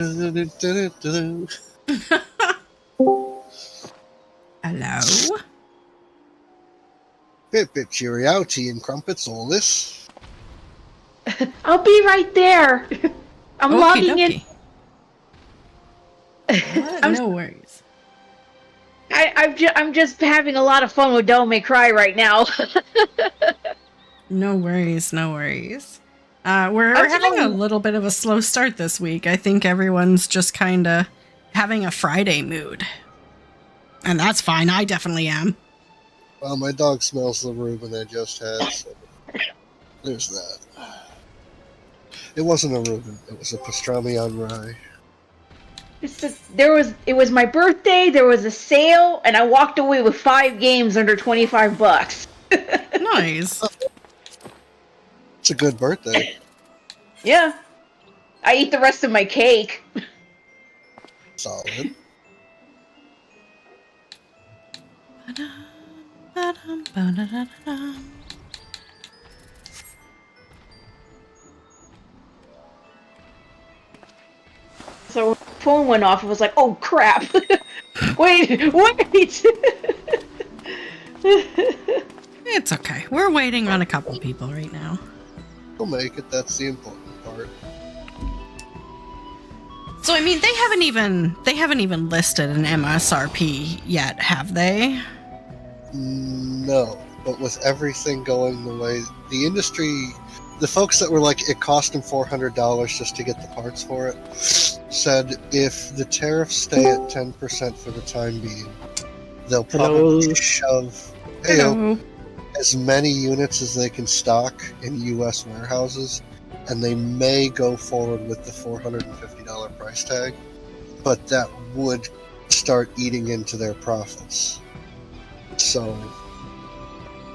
Hello? Bit cheerio, tea and crumpets, all this. I'll be right there. I'm logging in. No worries. I'm just having a lot of fun with Don't May Cry right now. No worries, no worries. We're having a little bit of a slow start this week. I think everyone's just kind of having a Friday mood. And that's fine. I definitely am. Well, my dog smells the Reuben I just had, so there's that. It wasn't a Reuben. It was a pastrami on rye. It was my birthday, there was a sale, and I walked away with 5 games under $25. Nice. It's a good birthday. Yeah. I ate the rest of my cake. Solid. So phone went off and was like, oh crap. wait. It's okay. We're waiting on a couple people right now. We'll make it. That's the important part. So I mean, they haven't even listed an MSRP yet, have they? No, but with everything going the way the industry, the folks that were like, it cost them $400 just to get the parts for it, said if the tariffs stay at 10% for the time being, they'll probably shove as many units as they can stock in U.S. warehouses, and they may go forward with the $450 price tag, but that would start eating into their profits. So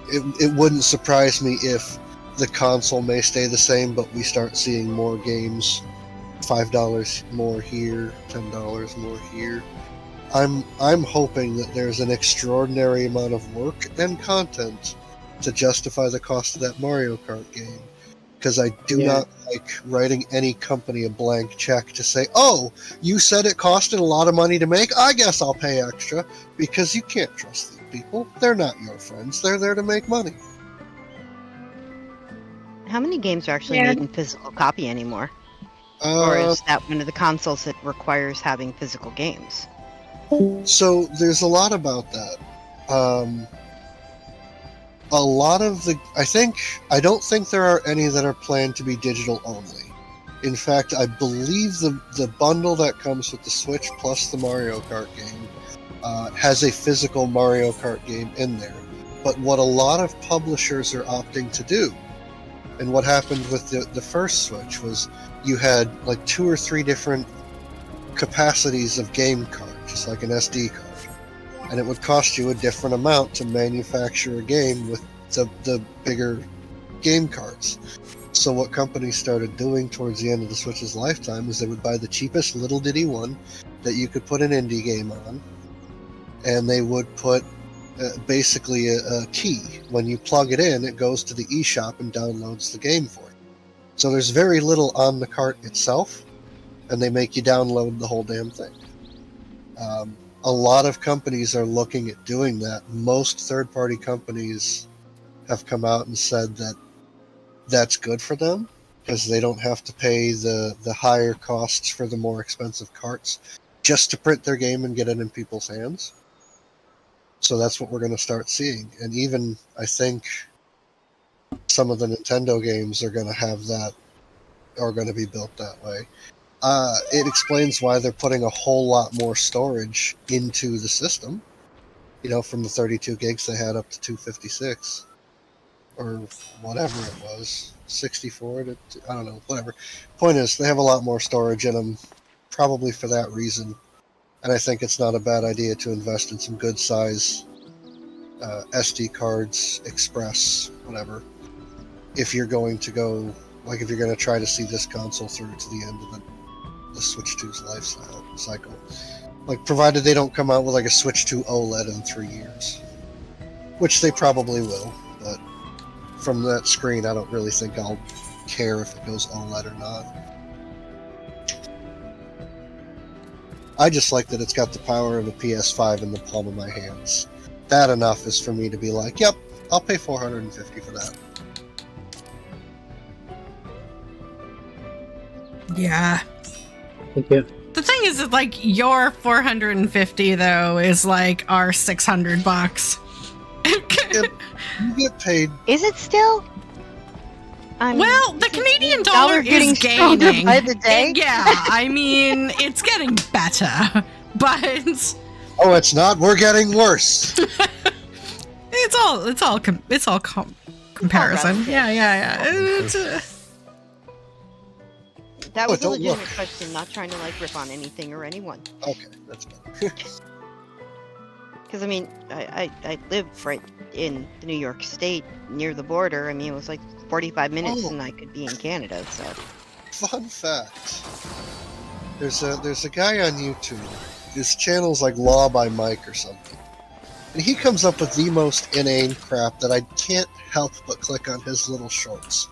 it wouldn't surprise me if the console may stay the same, but we start seeing more games, $5 more here, $10 more here. I'm hoping that there's an extraordinary amount of work and content to justify the cost of that Mario Kart game. Because I do not like writing any company a blank check to say, oh, you said it costed a lot of money to make, I guess I'll pay extra, because you can't trust these people. They're not your friends. They're there to make money. How many games are actually made in physical copy anymore? Or is that one of the consoles that requires having physical games? So there's a lot about that. A lot of the... I don't think there are any that are planned to be digital only. In fact, I believe the bundle that comes with the Switch plus the Mario Kart game has a physical Mario Kart game in there. But what a lot of publishers are opting to do, and what happened with the first Switch, was you had like 2 or 3 different capacities of game card, just like an SD card. And it would cost you a different amount to manufacture a game with the bigger game cards. So what companies started doing towards the end of the Switch's lifetime is they would buy the cheapest little ditty one that you could put an indie game on, and they would put basically a key. When you plug it in, it goes to the eShop and downloads the game for you. So there's very little on the cart itself, and they make you download the whole damn thing. A lot of companies are looking at doing that. Most third-party companies have come out and said that that's good for them, because they don't have to pay the higher costs for the more expensive carts just to print their game and get it in people's hands. So that's what we're going to start seeing. And even, I think, some of the Nintendo games are going to have that, are going to be built that way. It explains why they're putting a whole lot more storage into the system. You know, from the 32 gigs they had up to 256. Or whatever it was. 64 to, I don't know, whatever. Point is, they have a lot more storage in them, probably for that reason. And I think it's not a bad idea to invest in some good size SD cards, Express, whatever. If you're going to go, like if you're going to try to see this console through to the end of the Switch 2's lifestyle cycle. Like, provided they don't come out with like a Switch 2 OLED in 3 years. Which they probably will, but from that screen I don't really think I'll care if it goes OLED or not. I just like that it's got the power of a PS5 in the palm of my hands. That enough is for me to be like, yep, I'll pay $450 for that. Yeah. Thank you. The thing is that, like, your $450 though is like our $600. You get paid. Is it still? Well, the Canadian dollar getting is stronger gaining by the day. Yeah, I mean, it's getting better, but Oh, it's not. We're getting worse. it's all comparison. Yeah. That was a don't legitimate look. question, not trying to like rip on anything or anyone. Okay, that's better. Because I mean, I live right in the New York State, near the border. I mean, it was like 45 minutes, and I could be in Canada. So, Fun fact: there's a guy on YouTube. His channel's like Law by Mike or something, and he comes up with the most inane crap that I can't help but click on his little shorts.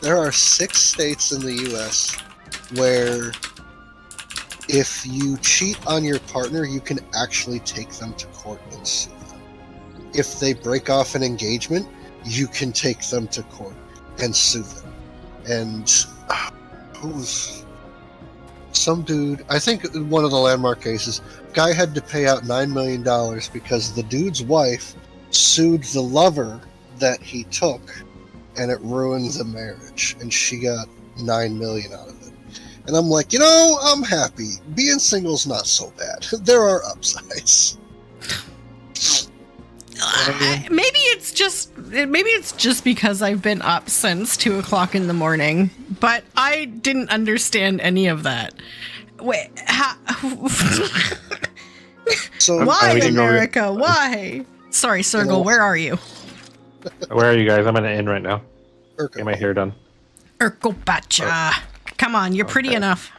There are 6 states in the U.S. where if you cheat on your partner, you can actually take them to court and sue them. If they break off an engagement, you can take them to court and sue them. And who was some dude? I think one of the landmark cases, guy had to pay out $9 million because the dude's wife sued the lover that he took, and it ruined the marriage, and she got $9 million out of it. And I'm like, I'm happy. Being single's not so bad. There are upsides. Maybe it's just because I've been up since 2:00 in the morning, but I didn't understand any of that. Wait, So why, America? Why? Sorry, Sergal, where are you? Where are you guys? I'm at an inn right now. Get my hair done. Urkel Bacha. Come on, you're pretty enough.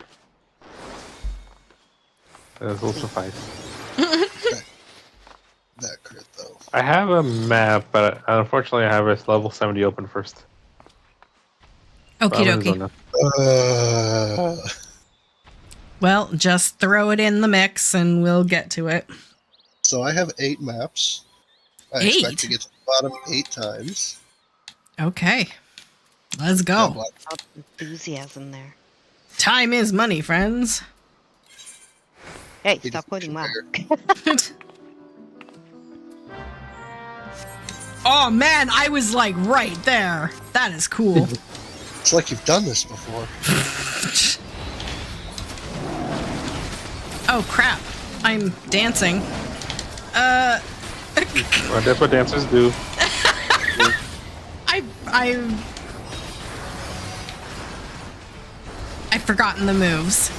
This will suffice. that crit though. I have a map, but unfortunately I have this level 70 open first. Okie dokie. Well, just throw it in the mix and we'll get to it. So I have 8 maps. I 8? expect to get to the bottom 8 times. Okay. Let's go. enthusiasm there. Time is money, friends. Hey, stop putting wow. Oh man, I was like right there. That is cool. It's like you've done this before. Oh crap. I'm dancing. Well, that's what dancers do. I've forgotten the moves.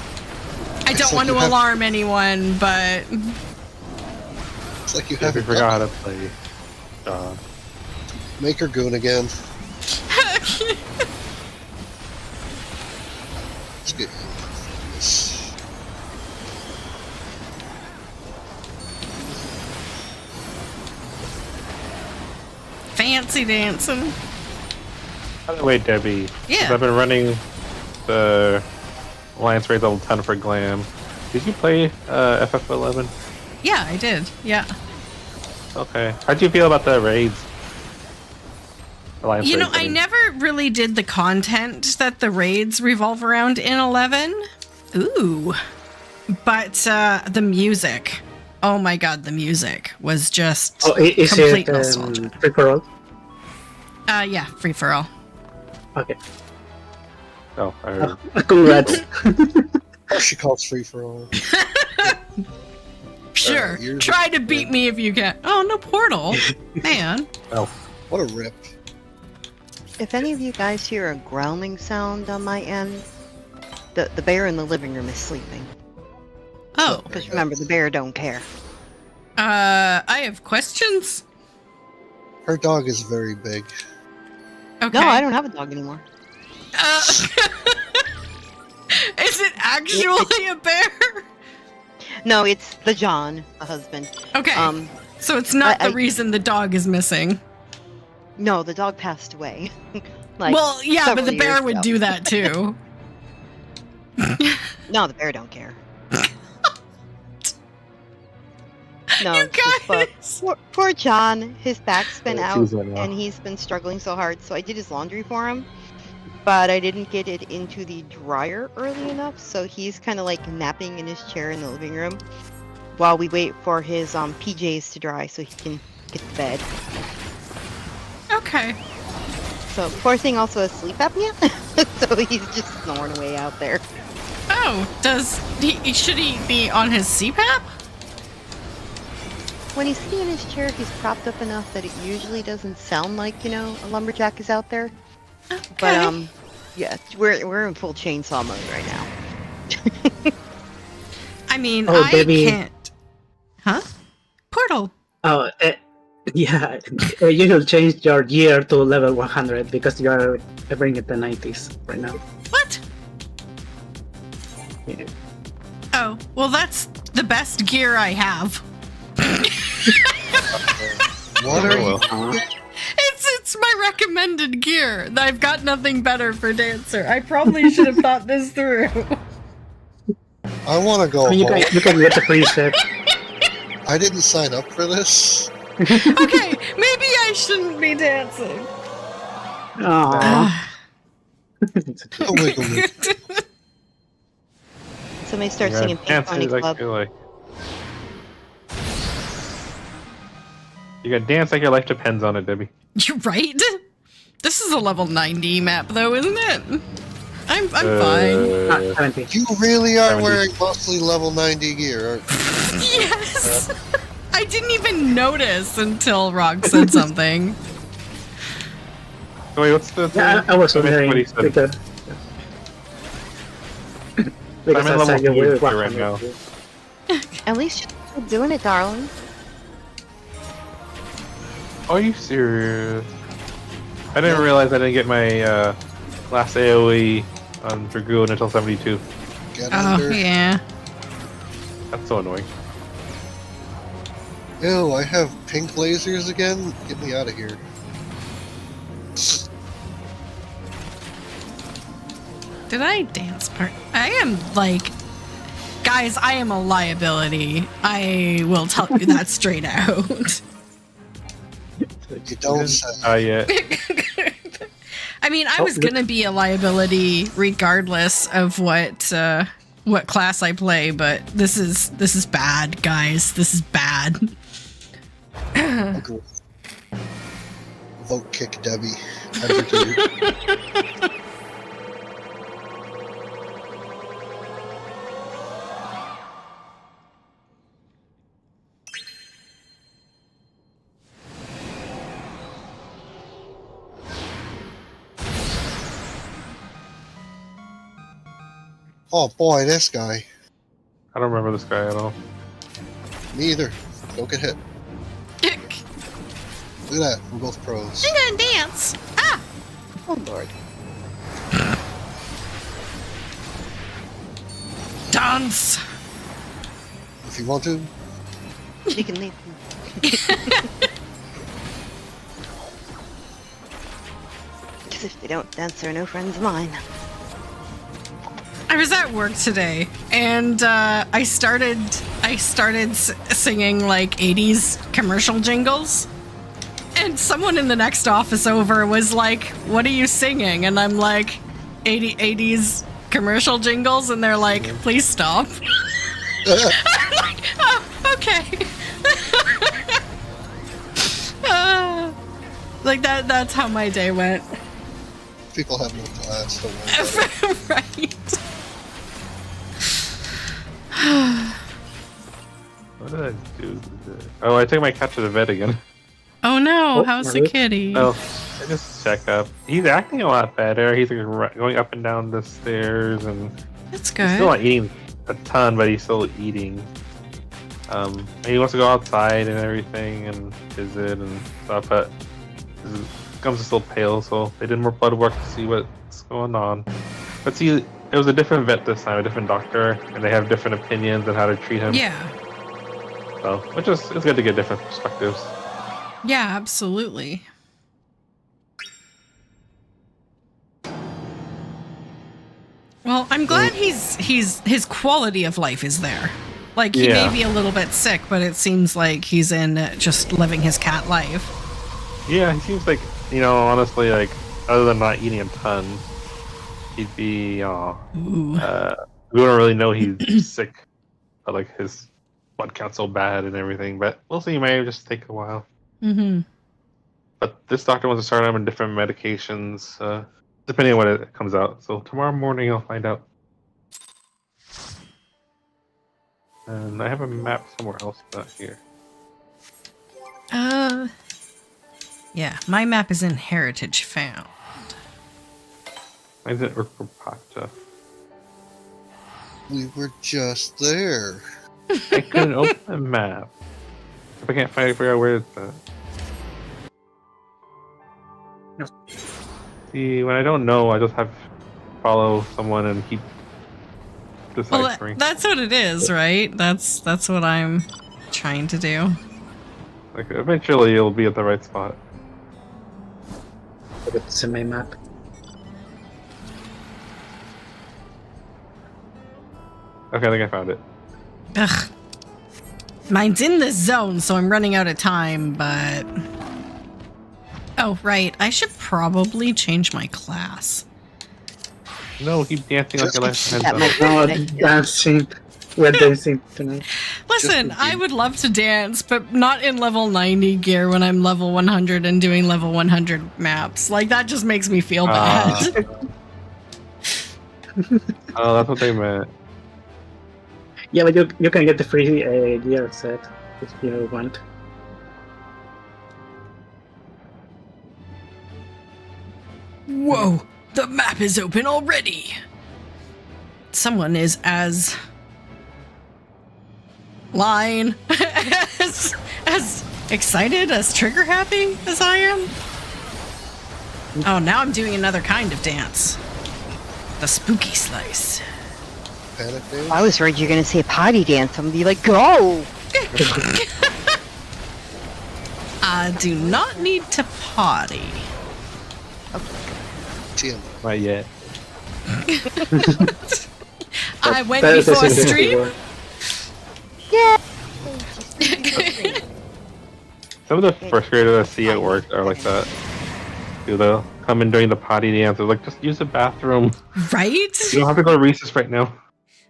I don't want to alarm anyone, but It's like you If you haven't forgot how to play. Make her goon again. Let's get this. fancy dancing. By the way, Debbie, Yeah. I've been running the Alliance Raid level 10 for Glam. Did you play FF11? Yeah, I did. Yeah. Okay. How'd you feel about the raids? Alliance You know, raids, I mean. never really did the content that the raids revolve around in 11. Ooh. But the music. Oh my god, the music was just Is complete it nostalgia. free for all? Yeah, free for all. Okay. Oh, I heard. Congrats. She calls free for all. Sure. here's Try the- to beat me if you can. Oh, no portal. Man. Oh, What a rip. If any of you guys hear a growling sound on my end, the bear in the living room is sleeping. Oh. Because remember, the bear don't care. I have questions. Her dog is very big. Okay. No, I don't have a dog anymore. Is it actually a bear? No, it's the John, the husband. Okay. So it's not the reason the dog is missing. No, the dog passed away. Like, well, yeah, but the several bear years would ago. do that too. No, the bear don't care. No, You just guys. poor John. His back's been Yeah, out, he's in now. and he's been struggling so hard. So I did his laundry for him, but I didn't get it into the dryer early enough. So he's kind of like napping in his chair in the living room while we wait for his PJs to dry so he can get to bed. Okay. So poor thing also has sleep apnea, so he's just snoring away out there. Oh, should he be on his CPAP? When he's sitting in his chair, he's propped up enough that it usually doesn't sound like, a lumberjack is out there. Okay. But yeah, we're in full chainsaw mode right now. I mean, Oh, I baby. can't. Huh? Portal. Oh, yeah. You should change your gear to level 100 because you are bringing it to 90s right now. What? Yeah. Oh, well, that's the best gear I have. What are you? It's my recommended gear. I've got nothing better for Dancer. I probably should have thought this through. I want to go You home. can get the free set. I didn't sign up for this. Okay, maybe I shouldn't be dancing. Aww. Oh, wiggle me. Somebody starts Yeah, singing Pink dance Pony like Club. you gotta dance like your life depends on it, Debbie. You're right. This is a level 90 map, though, isn't it? I'm fine. Not 70. You really are 70. wearing mostly level 90 gear, aren't you? Yes. I didn't even notice until Rock said something. So wait, what's the thing? Yeah, I was missed wondering what he said. because I'm in I level said you 2 were right 100. now. At least you're still doing it, darling. Are you serious? I didn't realize I didn't get my last AoE on Dragoon until 72. Get Oh, under. yeah. That's so annoying. Ew, I have pink lasers again? Get me out of here. Did I dance part? I am like... Guys, I am a liability. I will tell you that straight out. You don't say. Yeah. I mean, I was gonna be a liability regardless of what class I play, but this is bad, guys. This is bad. Uncle. Vote kick Debbie. Under to you. Oh boy, this guy. I don't remember this guy at all. Me either. Don't get hit. I'm Look at that. We're both pros. gonna dance. Ah! Oh lord. Dance. If you want to. You can leave. Because if they don't dance, they're no friends of mine. I was at work today, and I started singing like 80s commercial jingles, and someone in the next office over was like, "What are you singing?" And I'm like, 80s commercial jingles," and they're like, "Please stop." I'm like, "Oh, okay." Like that's how my day went. People have no class. Don't worry. Right. What did I do? Oh, I took my cat to the vet again. Oh no, Oh, how's the really? kitty? Oh, I just check up. He's acting a lot better. He's like going up and down the stairs, and That's he's still good. not eating a ton, but he's still eating. And he wants to go outside and everything and visit and stuff, but his gums are still pale, so they did more blood work to see what's going on. But see, it was a different vet this time, a different doctor, and they have different opinions on how to treat him. Yeah. So, which is it's good to get different perspectives. Yeah, absolutely. Well, I'm glad his quality of life is there. Like, he may be a little bit sick, but it seems like he's in just living his cat life. Yeah, he seems like, honestly, like, other than not eating a ton, he'd be, we don't really know he's sick, but, like, his blood count's so bad and everything, but we'll see, it may just take a while. Mm-hmm. But this doctor wants to start him on different medications, depending on when it comes out. So tomorrow morning I'll find out. And I have a map somewhere else, not here. Yeah, my map is in Heritage Found. Why does it work for Pata? We were just there. I couldn't open the map. If I can't figure out where it's at. See, when I don't know, I just have to follow someone and keep deciphering. Well, that's what it is, right? That's what I'm trying to do. Like, eventually you'll be at the right spot. It's in my map. Okay, I think I found it. Ugh. Mine's in this zone, so I'm running out of time, but... Oh, right. I should probably change my class. No, keep dancing like your last hand. No, dancing. We're dancing tonight. Listen, I would love to dance, but not in level 90 gear when I'm level 100 and doing level 100 maps. Like, that just makes me feel bad. Oh, that's what they meant. Yeah, but you can get the free gear set if you want. Whoa, the map is open already. Someone is as as excited, as trigger happy as I am. Oh, now I'm doing another kind of dance. The spooky slice. Panic dance? I was worried you're gonna say potty dance. I'm gonna be like, go! I do not need to potty. TM. Not yet. I went before stream. Yeah. Some of the first graders I see at work are like that. They'll come in during the potty dance. They're like, just use the bathroom. Right? You don't have to go to recess right now.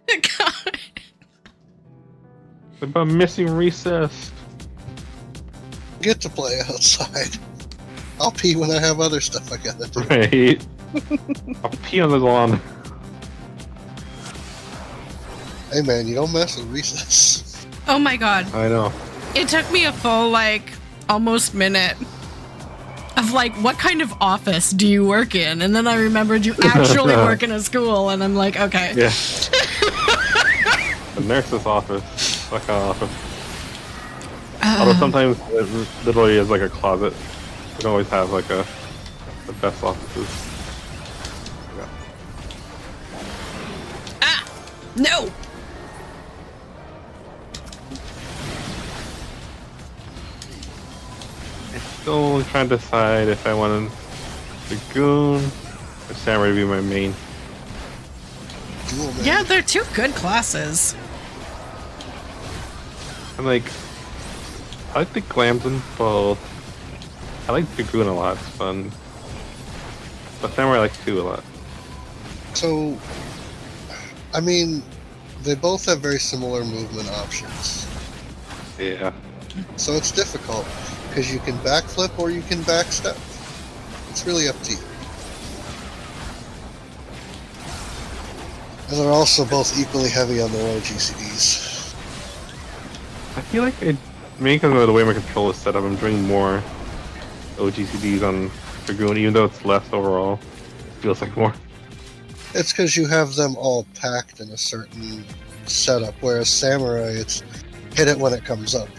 God. But I'm missing recess. Get to play outside. I'll pee when I have other stuff I gotta do. Right. I'll pee on the lawn. Hey man, you don't mess with recess. Oh my god. I know. It took me a full, almost minute of, what kind of office do you work in? And then I remembered you actually work in a school, and I'm like, okay. Yeah. The nurse's office. Like an office. Although sometimes it literally is like a closet. We don't always have, the best offices. Yeah. Ah! No! Still trying to decide if I want the goon or samurai to be my main. Dual man. Yeah, they're two good classes. I'm like, I like the glams in both. I like the goon a lot, it's fun. But samurai I like two a lot. So, I mean, they both have very similar movement options. Yeah. So it's difficult, because you can backflip or you can backstep. It's really up to you. And they're also both equally heavy on their OGCDs. I feel like maybe because of the way my control is set up, I'm doing more OGCDs on Dragoon, even though it's less overall. It feels like more. It's because you have them all packed in a certain setup, whereas Samurai, it's hit it when it comes up.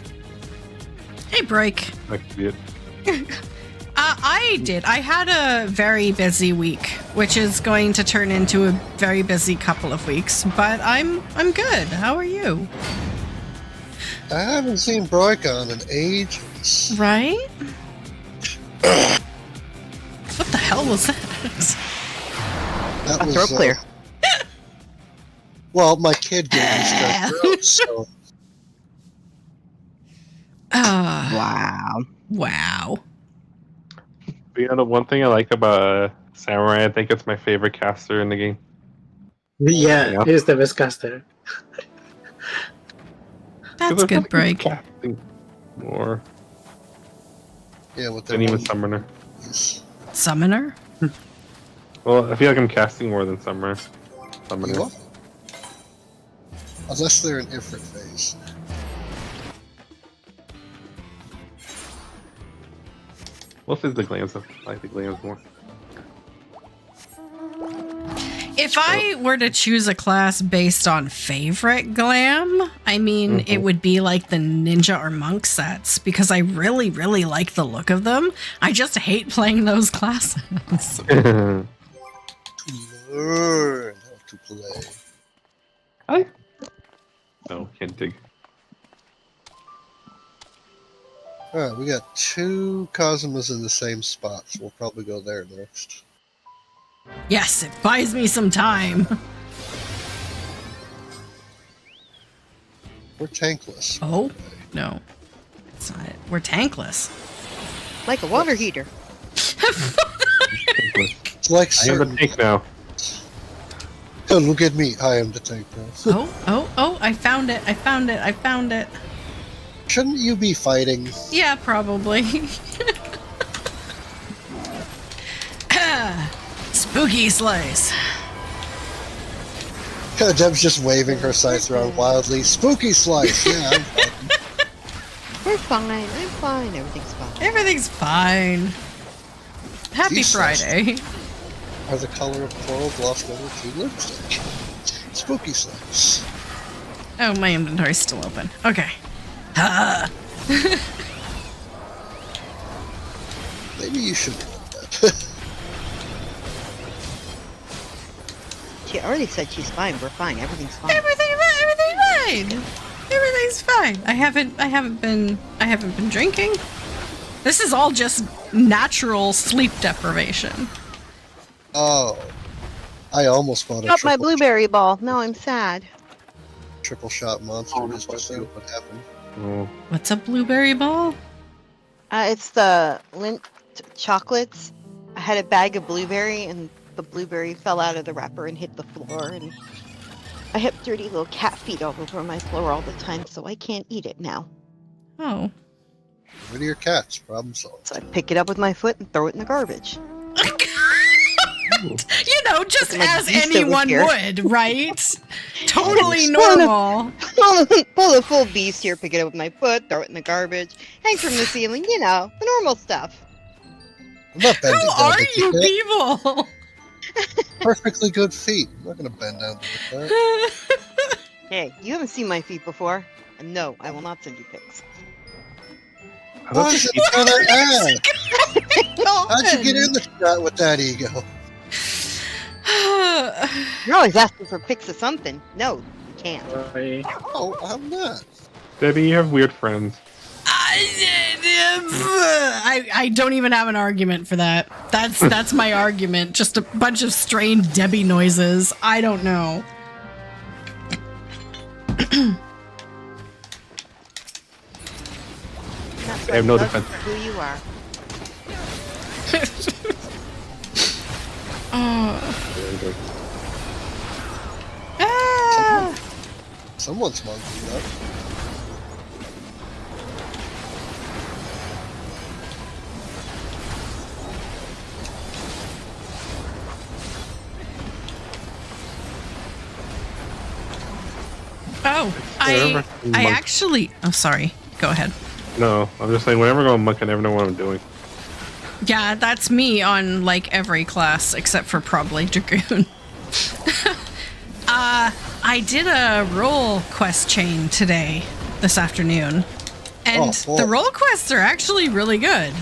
Hey, Break. That could be it. I did. I had a very busy week, which is going to turn into a very busy couple of weeks, but I'm good. How are you? I haven't seen Broikon in ages. Right? What the hell was that? That was Throat clear. Well, my kid gave me strep throat, so Wow. Wow. But you know, the one thing I like about Samurai, I think it's my favorite caster in the game. Yeah, he's the best caster. That's a good break. Casting more yeah, with than even Summoner. Summoner? Well, I feel like I'm casting more than Summoner. You are? Unless they're in Ifrit phase. Mostly the glams. I like the glams more. If I were to choose a class based on favorite glam, I mean, it would be like the ninja or monk sets because I really, really like the look of them. I just hate playing those classes. To learn how to play. No, can't dig. Alright, we got 2 Kazumas in the same spot, so we'll probably go there next. Yes, it buys me some time. We're tankless. Oh, no. That's not it. We're tankless. Like a water heater. It's like I am the tank now. Oh, look at me. I am the tank now. Oh, I found it. I found it. Shouldn't you be fighting? Yeah, probably. Spooky slice. Deb's just waving her scythe around wildly. Spooky slice! Yeah, I'm fighting. We're fine. I'm fine. Everything's fine. Everything's fine. Happy These Friday. Are the color of coral glossed over to lipstick. Spooky slice. Oh, my inventory's still open. Okay. Maybe you should do that. She already said she's fine. We're fine. Everything's fine. Everything's fine. Everything's fine. I haven't been drinking. This is all just natural sleep deprivation. Oh. I almost bought a Got my blueberry ball. No, I'm sad. triple shot monster just to see what happened. Oh. What's a blueberry ball? It's the Lindt chocolates. I had a bag of blueberry, and the blueberry fell out of the wrapper and hit the floor, and I have dirty little cat feet all over my floor all the time, so I can't eat it now. Oh. Rid of your cats. Problem solved. So I pick it up with my foot and throw it in the garbage. You know, just Like as beast over anyone here. would, right? Totally normal. Pull the full beast here, pick it up with my foot, throw it in the garbage, hang from the ceiling, you know, the normal stuff. I'm not bending Who down are to you do that. people? Perfectly good feet. I'm not going to bend down to do that. Hey, you haven't seen my feet before, and no, I will not send you pics. What is it gonna add? How'd you get in the shot with that ego? You're always asking for pics of something. No, you can't. Oh, I'm not. Debbie, you have weird friends. I don't even have an argument for that. That's my argument. Just a bunch of strange Debbie noises. I don't know. I have no defense. Who you are. Someone's monkey up. Oh, I actually. Oh, sorry. Go ahead. No, I'm just saying, whenever I go monk, I never know what I'm doing. Yeah, that's me on like every class except for probably Dragoon. I did a role quest chain this afternoon, and the role quests are actually really good.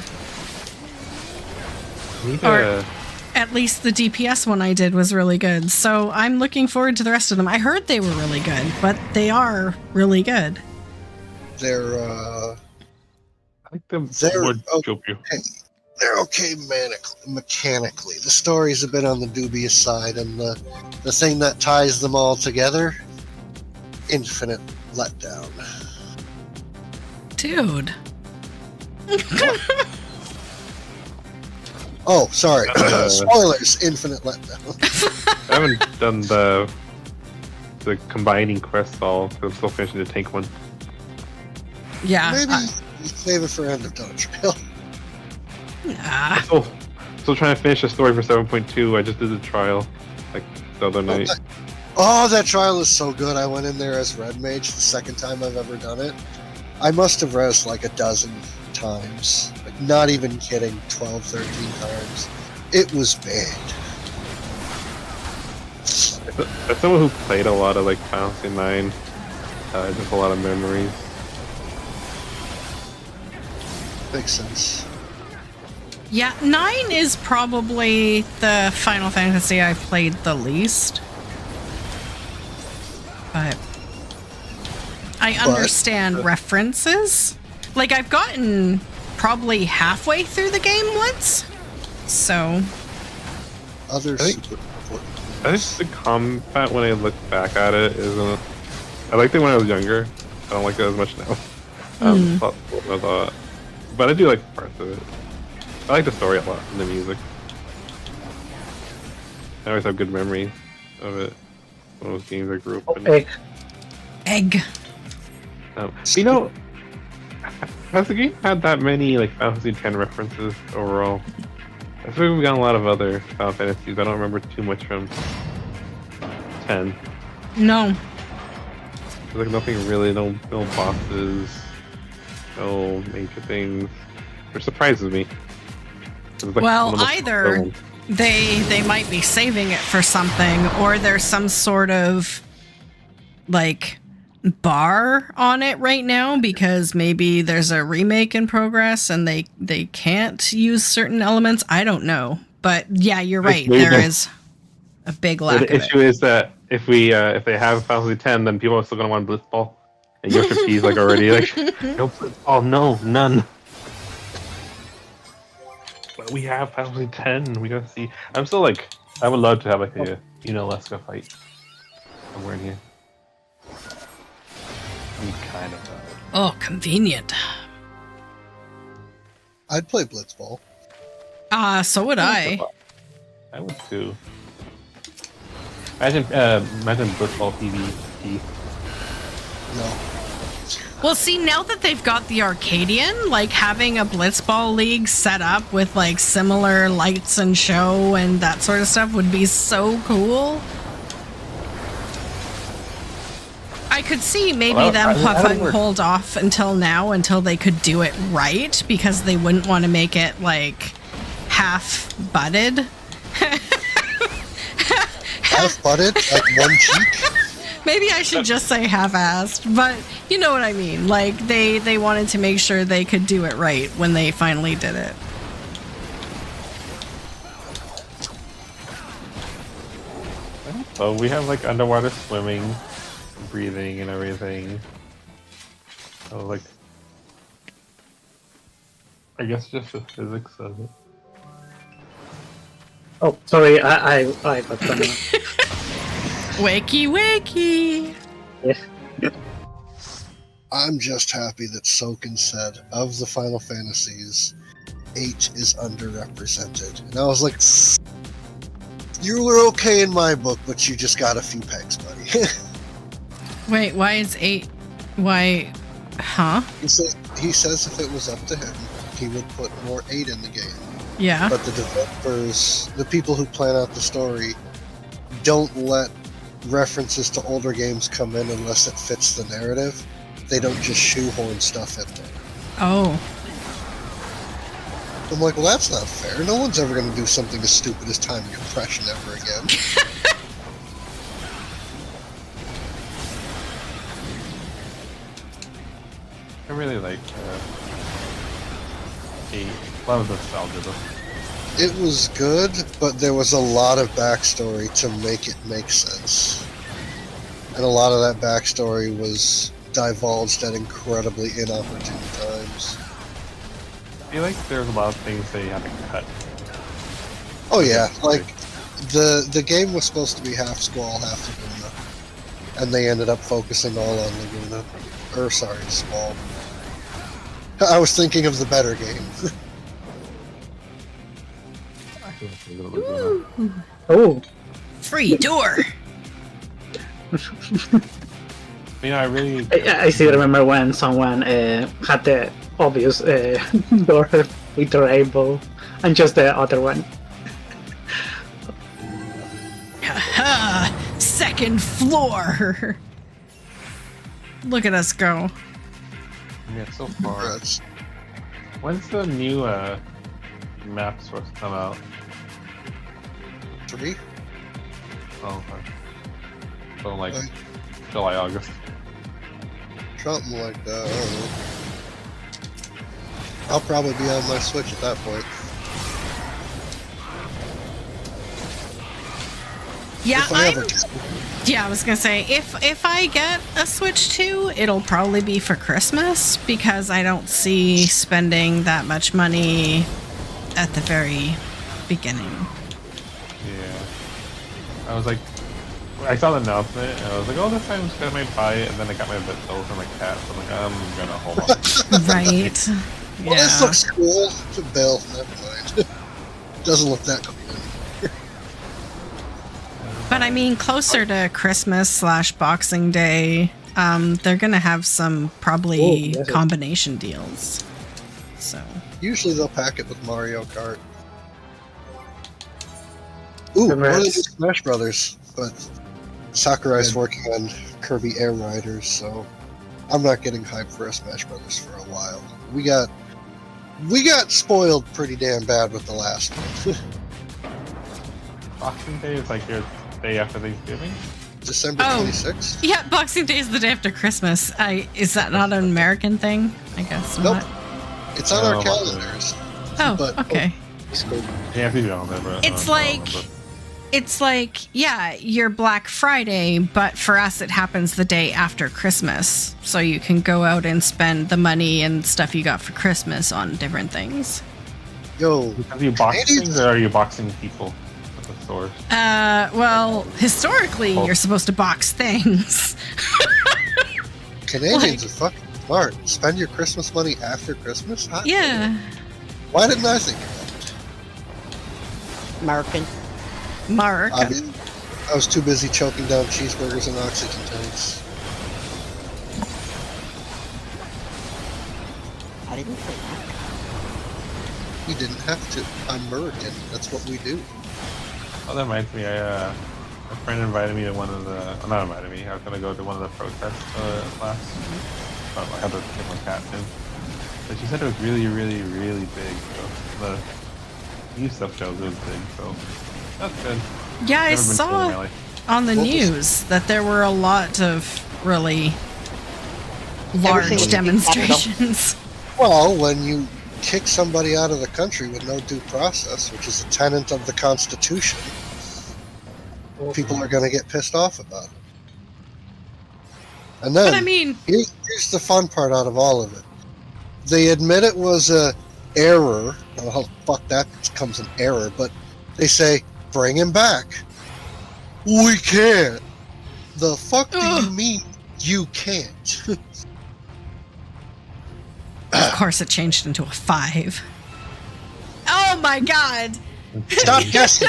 Or at least the DPS one I did was really good, so I'm looking forward to the rest of them. I heard they were really good, but they are really good. They're I like them They're more okay. Jobu. they're okay mechanically. The story's a bit on the dubious side, and the thing that ties them all together, infinite letdown. Dude. Oh, sorry. Spoilers, infinite letdown. I haven't done the combining quests all, so I'm still finishing the tank one. Yeah. Maybe you save it for end of Dawn Trail. Nah. Still trying to finish the story for 7.2. I just did the trial like the other night. Oh, that trial is so good. I went in there as Red Mage the second time I've ever done it. I must have resed like a dozen times. Like, not even kidding, 12, 13 times. It was bad. As someone who played a lot of like Final Fantasy 9, just a lot of memories. Makes sense. Yeah, 9 is probably the Final Fantasy I've played the least. But I understand references. Like, I've gotten probably halfway through the game once. So. Other I think- super important. I think the combat, when I look back at it, isn't. I liked it when I was younger. I don't like it as much now. But I do like parts of it. I like the story a lot and the music. I always have good memories of it. One of those games I grew up in. Egg. You know, has the game had that many like Final Fantasy X references overall? I feel like we've got a lot of other Final Fantasies. I don't remember too much from 10. No. There's like nothing really, no bosses, no major things. Which surprises me. Like Well, either they might be saving it for something, or there's some sort of like bar on it right now because maybe there's a remake in progress and they can't use certain elements. I don't know, but yeah, you're right. There is a big lack of it. The issue is that if they have Final Fantasy X, then people are still gonna want Blitzball, and Yoshi P's like already like no Blitzball, no, none. But we have Final Fantasy X. We gotta see. I'm still like, I would love to have like a Leska fight somewhere in here. I'm kind of. Oh, convenient. I'd play Blitzball. So would I. I would too. Imagine Blitzball PvP. No. Well, see, now that they've got the Arcadian, like having a Blitzball League set up with like similar lights and show and that sort of stuff would be so cool. I could see maybe them hold off until now until they could do it right because they wouldn't want to make it like half-butted. Half-butted? Like one cheek? Maybe I should just say half-assed, but you know what I mean. Like, they wanted to make sure they could do it right when they finally did it. So we have like underwater swimming, breathing, and everything. So like, I guess just the physics of it. Oh, sorry, I got someone. Wakey, wakey! Yeah. I'm just happy that Soken said, of the Final Fantasies, 8 is underrepresented. And I was like, you were okay in my book, but you just got a few pegs, buddy. Wait, why is 8... Why... Huh? He says if it was up to him, he would put more 8 in the game. Yeah. But the developers, the people who plan out the story, don't let references to older games come in unless it fits the narrative. They don't just shoehorn stuff in there. Oh. I'm like, well, that's not fair. No one's ever going to do something as stupid as time compression ever again. I really like a lot of nostalgia though. It was good, but there was a lot of backstory to make it make sense. And a lot of that backstory was divulged at incredibly inopportune times. feel like there's a lot of things they had to cut. Oh yeah, like the game was supposed to be half Squall, half Laguna, and they ended up focusing all on Laguna. Or sorry, Squall. I was thinking of the better game. Oh, Free door. I really. I still remember when someone had the obvious door with the rainbow and just the other one. Haha! Second floor. Look at us go. Yeah, so far. Congrats. When's the new map supposed to come out? 3? Oh, okay. So like Like- July, August. Something like that. I don't know. I'll probably be on my Switch at that point. Yeah, If I ever I'm. get Yeah, I was gonna say if I get a Switch 2, it'll probably be for Christmas because I don't see spending that much money at the very beginning. Yeah. I was like, I saw the announcement and I was like, oh, this time I might buy it, and then I got my bill from my cat, so I'm like, I'm gonna hold on. Right. Well, this Yeah. looks cool. It's a bill. Never mind. Doesn't look that cool. But I mean, closer to Christmas / Boxing Day, they're gonna have some probably Oh, yes. combination deals. So Usually they'll pack it with Mario Kart. Ooh, one of Congrats. the Smash Brothers, but Sakurai's working on Kirby Air Riders, so I'm not getting hyped for a Smash Brothers for a while. We got spoiled pretty damn bad with the last one. Boxing Day is like your day after Thanksgiving. December Oh. 26th. yeah, Boxing Day is the day after Christmas. Is that not an American thing? I guess Nope. not. It's on No, our not calendars. Oh, But- okay. Yeah, if you don't remember. It's like, yeah, your Black Friday, but for us it happens the day after Christmas. So you can go out and spend the money and stuff you got for Christmas on different things. Yo, Are you boxing Canadians- things or are you boxing people at the store? Well, historically, Oh. you're supposed to box things. Canadians are fucking smart. Spend your Christmas money after Christmas? Hot Yeah. damn. Why didn't I think of American. Mark. that? I was too busy choking down cheeseburgers and oxygen tanks. I didn't say that. You didn't have to. I'm American. That's what we do. Oh, that reminds me. A friend invited me to one of the. Not invited me. I was gonna go to one of the protests last week. Oh, I had to take my cat in. But she said it was really, really, really big. So the new stuff shows it was big. So that's good. Yeah, I Never been to one in saw my life. on the What was- news that there were a lot of really large Everything was demonstrations. Well, when you kick somebody out of the country with no due process, which is a tenet of the Constitution, people are going to get pissed off about it. And then, But I mean, here's the fun part out of all of it. They admit it was a error. Oh, how the fuck that becomes an error, but they say, bring him back. We can't. The fuck do you mean you can't? of course, it changed into a 5. Oh my god! Stop guessing.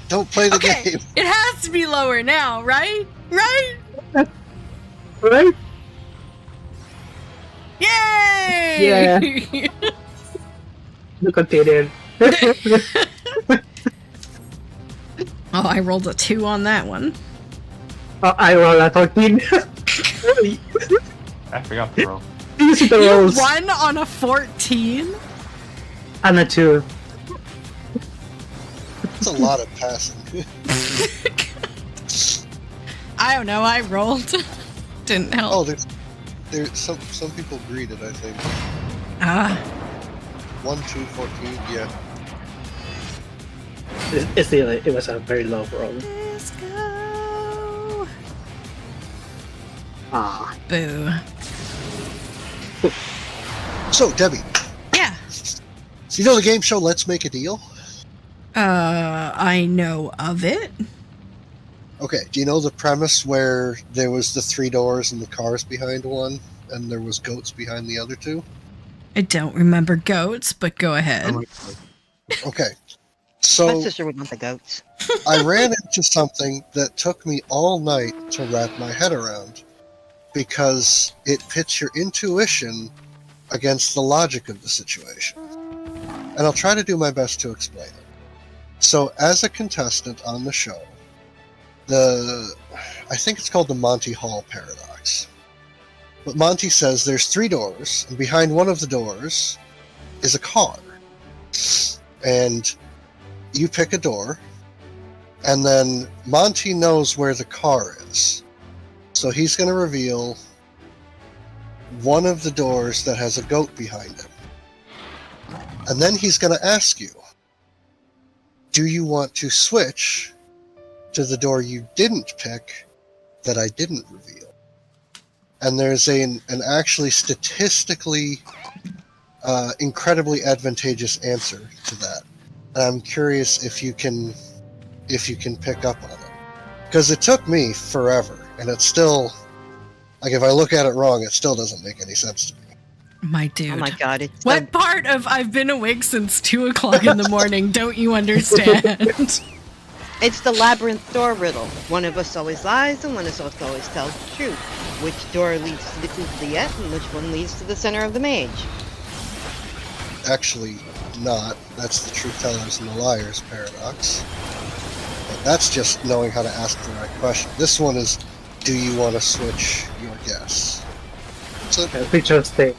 Don't play the Okay, game. it has to be lower now, right? Right? Right? Yay! You continued. Oh, I rolled a 2 on that one. Oh, I rolled a 14. I forgot the roll. You see the You rolls. won on a 14? And a 2. It's a lot of passing. I don't know, I rolled. Didn't help. Oh, there's some people greeted, I think. Ah, 1, 2, 14, yeah. It's still, it was a very low roll. let's go. Ah. Boo. So, Debbie. Yeah. You know the game show Let's Make a Deal? I know of it. Okay, do you know the premise where there was the 3 doors and the cars behind one, and there was goats behind the other 2? I don't remember goats, but go ahead. Okay, My so sister would want the goats. I ran into something that took me all night to wrap my head around, because it pits your intuition against the logic of the situation. And I'll try to do my best to explain it. So, as a contestant on the show, I think it's called the Monty Hall paradox. But Monty says there's 3 doors, and behind one of the doors is a car. And you pick a door, and then Monty knows where the car is. So he's going to reveal one of the doors that has a goat behind him. And then he's going to ask you, do you want to switch to the door you didn't pick that I didn't reveal? And there's an actually statistically incredibly advantageous answer to that. And I'm curious if you can pick up on it. Because it took me forever, and it's still, like, if I look at it wrong, it still doesn't make any sense to me. My dude. Oh my god, it's What part of I've been awake since 2 o'clock in the morning don't you understand? It's the labyrinth door riddle. One of us always lies and one of us always tells the truth. Which door leads to the oubliette and which one leads to the center of the mage? Actually, not. That's the truth tellers and the liars paradox. But that's just knowing how to ask the right question. This one is, do you want to switch your guess? So, Feature stay.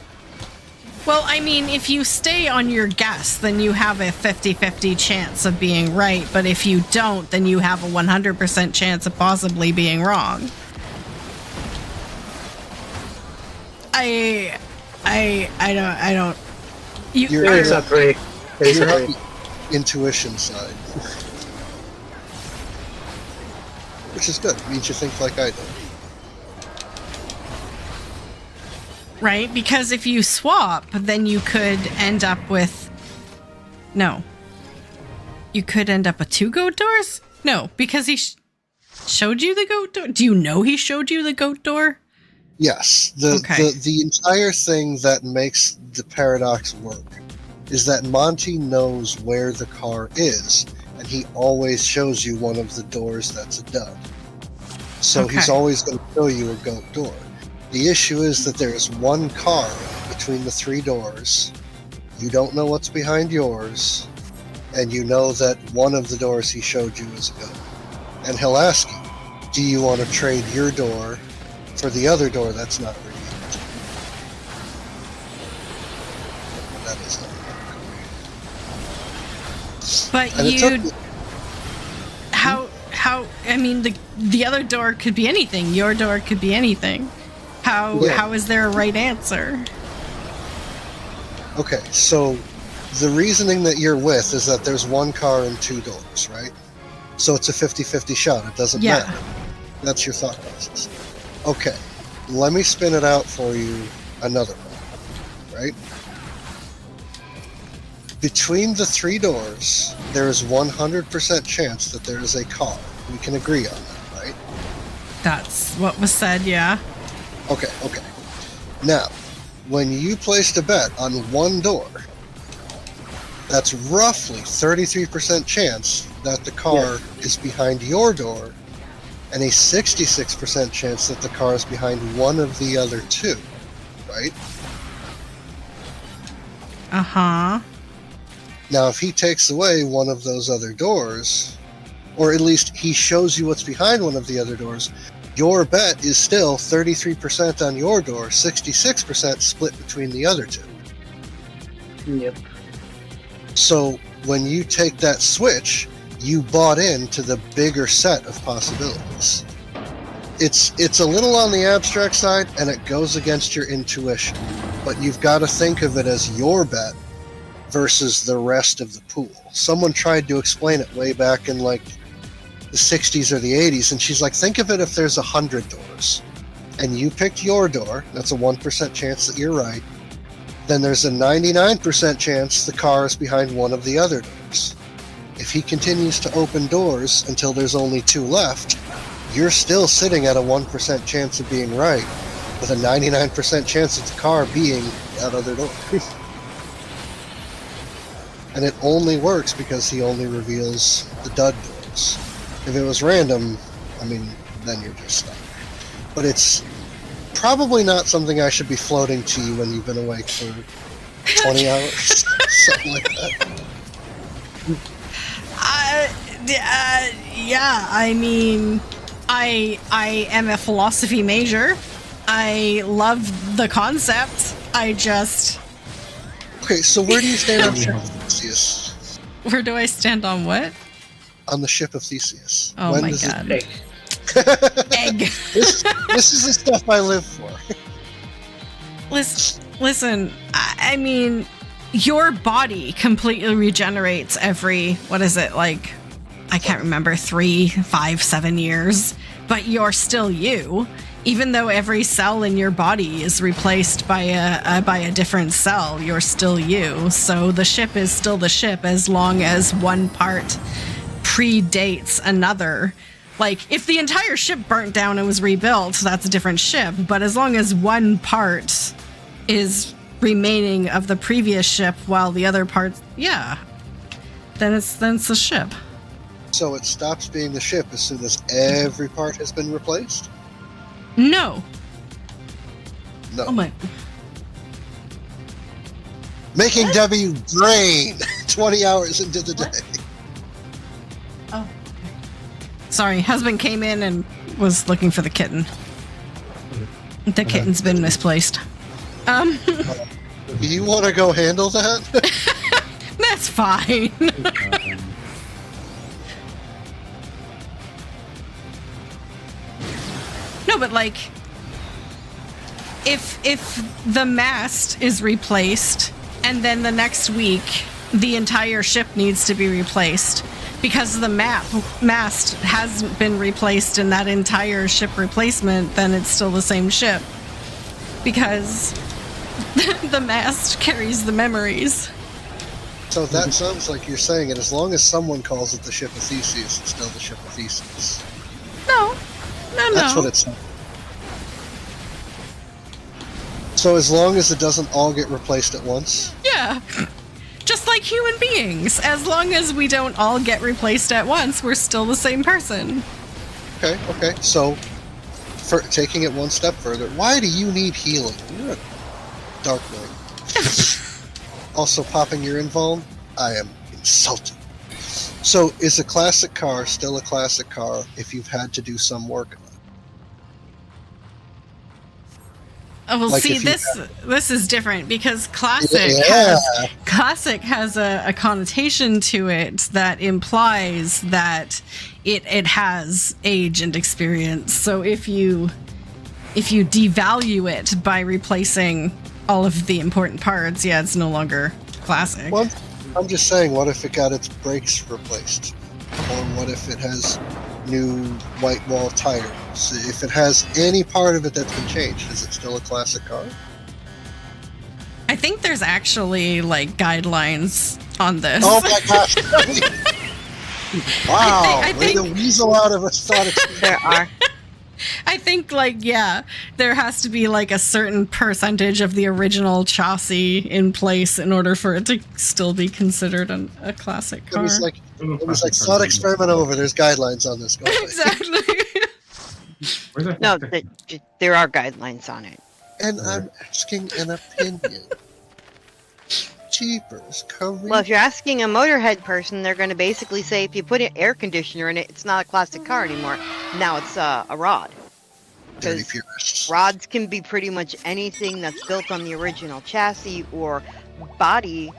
Well, I mean, if you stay on your guess, then you have a 50-50 chance of being right, but if you don't, then you have a 100% chance of possibly being wrong. I don't. There is a break. There is a you're break. on the intuition side. Which is good. It means you think like I do. Right? Because if you swap, then you could end up with... No. You could end up with 2 goat doors? No, because he showed you the goat door? Do you know he showed you the goat door? Yes. Okay. The entire thing that makes the paradox work is that Monty knows where the car is, and he always shows you one of the doors that's a dud. So he's Okay. always going to show you a goat door. The issue is that there's one car between the 3 doors. You don't know what's behind yours, and you know that one of the doors he showed you is a goat. And he'll ask you, do you want to trade your door for the other door that's not revealed? That is not But and it took me, how I mean the other door could be anything. Your door could be anything. Yeah. How is there a right answer? okay, so the reasoning that you're with is that there's one car and 2 doors, right? So it's a 50-50 shot. It doesn't Yeah. matter. That's your thought process. Okay, let me spin it out for you another way, right? Between the 3 doors, there is 100% chance that there is a car. We can agree on that, right? That's what was said, yeah. Okay. Now, when you placed a bet on one door, that's roughly 33% chance that the car is behind your door, and a 66% chance that the car is behind one of the other 2, right? Uh-huh. Now, if he takes away one of those other doors, or at least he shows you what's behind one of the other doors, your bet is still 33% on your door, 66% split between the other 2. Yep. So when you take that switch, you bought into the bigger set of possibilities. It's a little on the abstract side, and it goes against your intuition, but you've got to think of it as your bet versus the rest of the pool. Someone tried to explain it way back in like the 60s or the 80s, and she's like, think of it if there's 100 doors and you picked your door, that's a 1% chance that you're right, then there's a 99% chance the car is behind one of the other doors. If he continues to open doors until there's only 2 left, you're still sitting at a 1% chance of being right, with a 99% chance of the car being that other door. And it only works because he only reveals the dud doors. If it was random, I mean, then you're just stuck. But it's probably not something I should be floating to you when you've been awake for 20 hours. Something like that. Yeah, I mean, I am a philosophy major. I love the concept. I just... Okay, so where do you stand on the ship of Theseus? Where do I stand on what? On the ship of Theseus. Oh my god. Egg. This is the stuff I live for. Listen, I mean, your body completely regenerates every, what is it, like, I can't remember, 3, 5, 7 years, but you're still you. Even though every cell in your body is replaced by a different cell, you're still you. So the ship is still the ship as long as one part predates another. Like, if the entire ship burnt down and was rebuilt, that's a different ship. But as long as one part is remaining of the previous ship while the other part, yeah, then it's the ship. So it stops being the ship as soon as every part has been replaced? No. No. Oh my. Making W drain 20 hours into the day. Oh. Sorry, husband came in and was looking for the kitten. The kitten's been misplaced. You want to go handle that? That's fine. No, but like, if the mast is replaced and then the next week the entire ship needs to be replaced because the mast hasn't been replaced in that entire ship replacement, then it's still the same ship because the mast carries the memories. So that sounds like you're saying it, as long as someone calls it the ship of Theseus, it's still the ship of Theseus. No. That's what it's. So as long as it doesn't all get replaced at once? Yeah. Just like human beings. As long as we don't all get replaced at once, we're still the same person. Okay. So, for taking it one step further, why do you need healing? You're a dark knight. Also popping your invuln? I am insulted. So, is a classic car still a classic car if you've had to do some work on it? Oh, well, Like see, this is different because classic has a connotation to it that implies that it has age and experience. So if you devalue it by replacing all of the important parts, yeah, it's no longer classic. Well, I'm just saying, what if it got its brakes replaced? Or what if it has new white wall tires? If it has any part of it that's been changed, is it still a classic car? I think there's actually like guidelines on this. Oh my gosh! Wow, I think way to weasel out of a thought. There are. I think, like, yeah, there has to be like a certain percentage of the original chassis in place in order for it to still be considered a classic car. It was like thought experiment over. There's guidelines on this. Go away. Exactly. No, there are guidelines on it. And I'm asking an opinion. Jeepers, Well, if you're asking a motorhead person, they're going to basically say if you put an air conditioner in it, it's not a classic car anymore. Now it's a rod. dirty Because purists. rods can be pretty much anything that's built on the original chassis or body,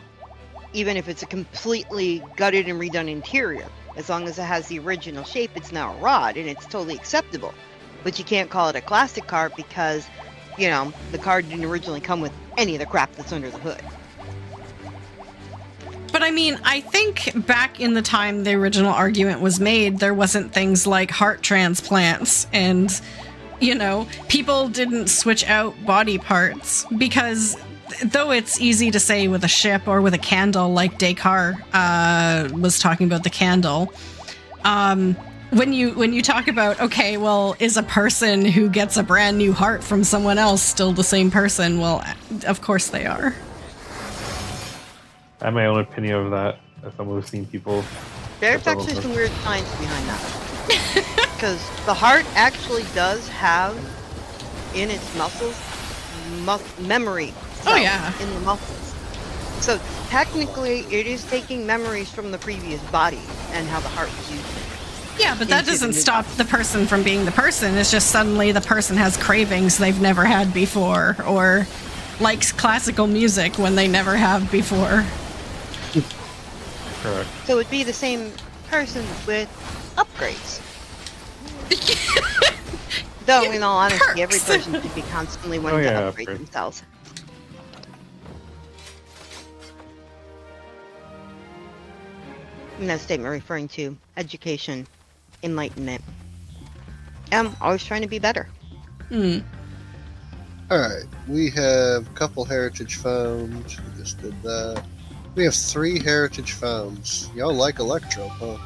even if it's a completely gutted and redone interior. As long as it has the original shape, it's now a rod, and it's totally acceptable. But you can't call it a classic car because, you know, the car didn't originally come with any of the crap that's under the hood. But I mean, I think back in the time the original argument was made, there wasn't things like heart transplants and, you know, people didn't switch out body parts because though it's easy to say with a ship or with a candle, like Descartes was talking about the candle. When you talk about, okay, well, is a person who gets a brand new heart from someone else still the same person? Well, of course they are. I have my own opinion of that, as someone who's seen people. There's actually some weird science behind that. Because the heart actually does have in its muscles memory. Oh, yeah. In the muscles. So technically, it is taking memories from the previous body and how the heart was used. Yeah, but that doesn't stop the person from being the person. It's just suddenly the person has cravings they've never had before, or likes classical music when they never have before. Correct. So it'd be the same person with upgrades. Though, in all honesty, every person should be constantly wanting to upgrade themselves. And that statement referring to education, enlightenment. Always trying to be better. Alright, we have a couple heritage found. We just did that. We have 3 heritage founds. Y'all like Electro, huh?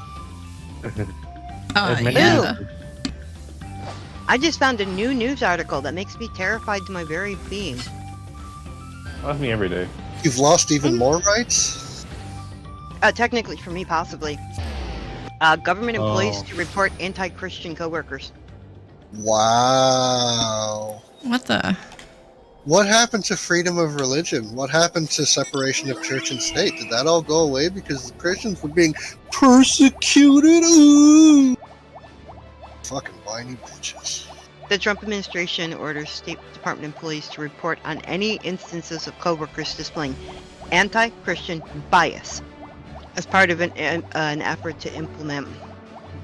Yeah. I just found a new news article that makes me terrified to my very being. That's me every day. You've lost even more rights? Technically, for me, possibly. Government employees to report anti-Christian co-workers. Wow. What the? What happened to freedom of religion? What happened to separation of church and state? Did that all go away because the Christians were being persecuted? Ooh. Fucking whiny bitches. The Trump administration orders State Department employees to report on any instances of co-workers displaying anti-Christian bias as part of an effort to implement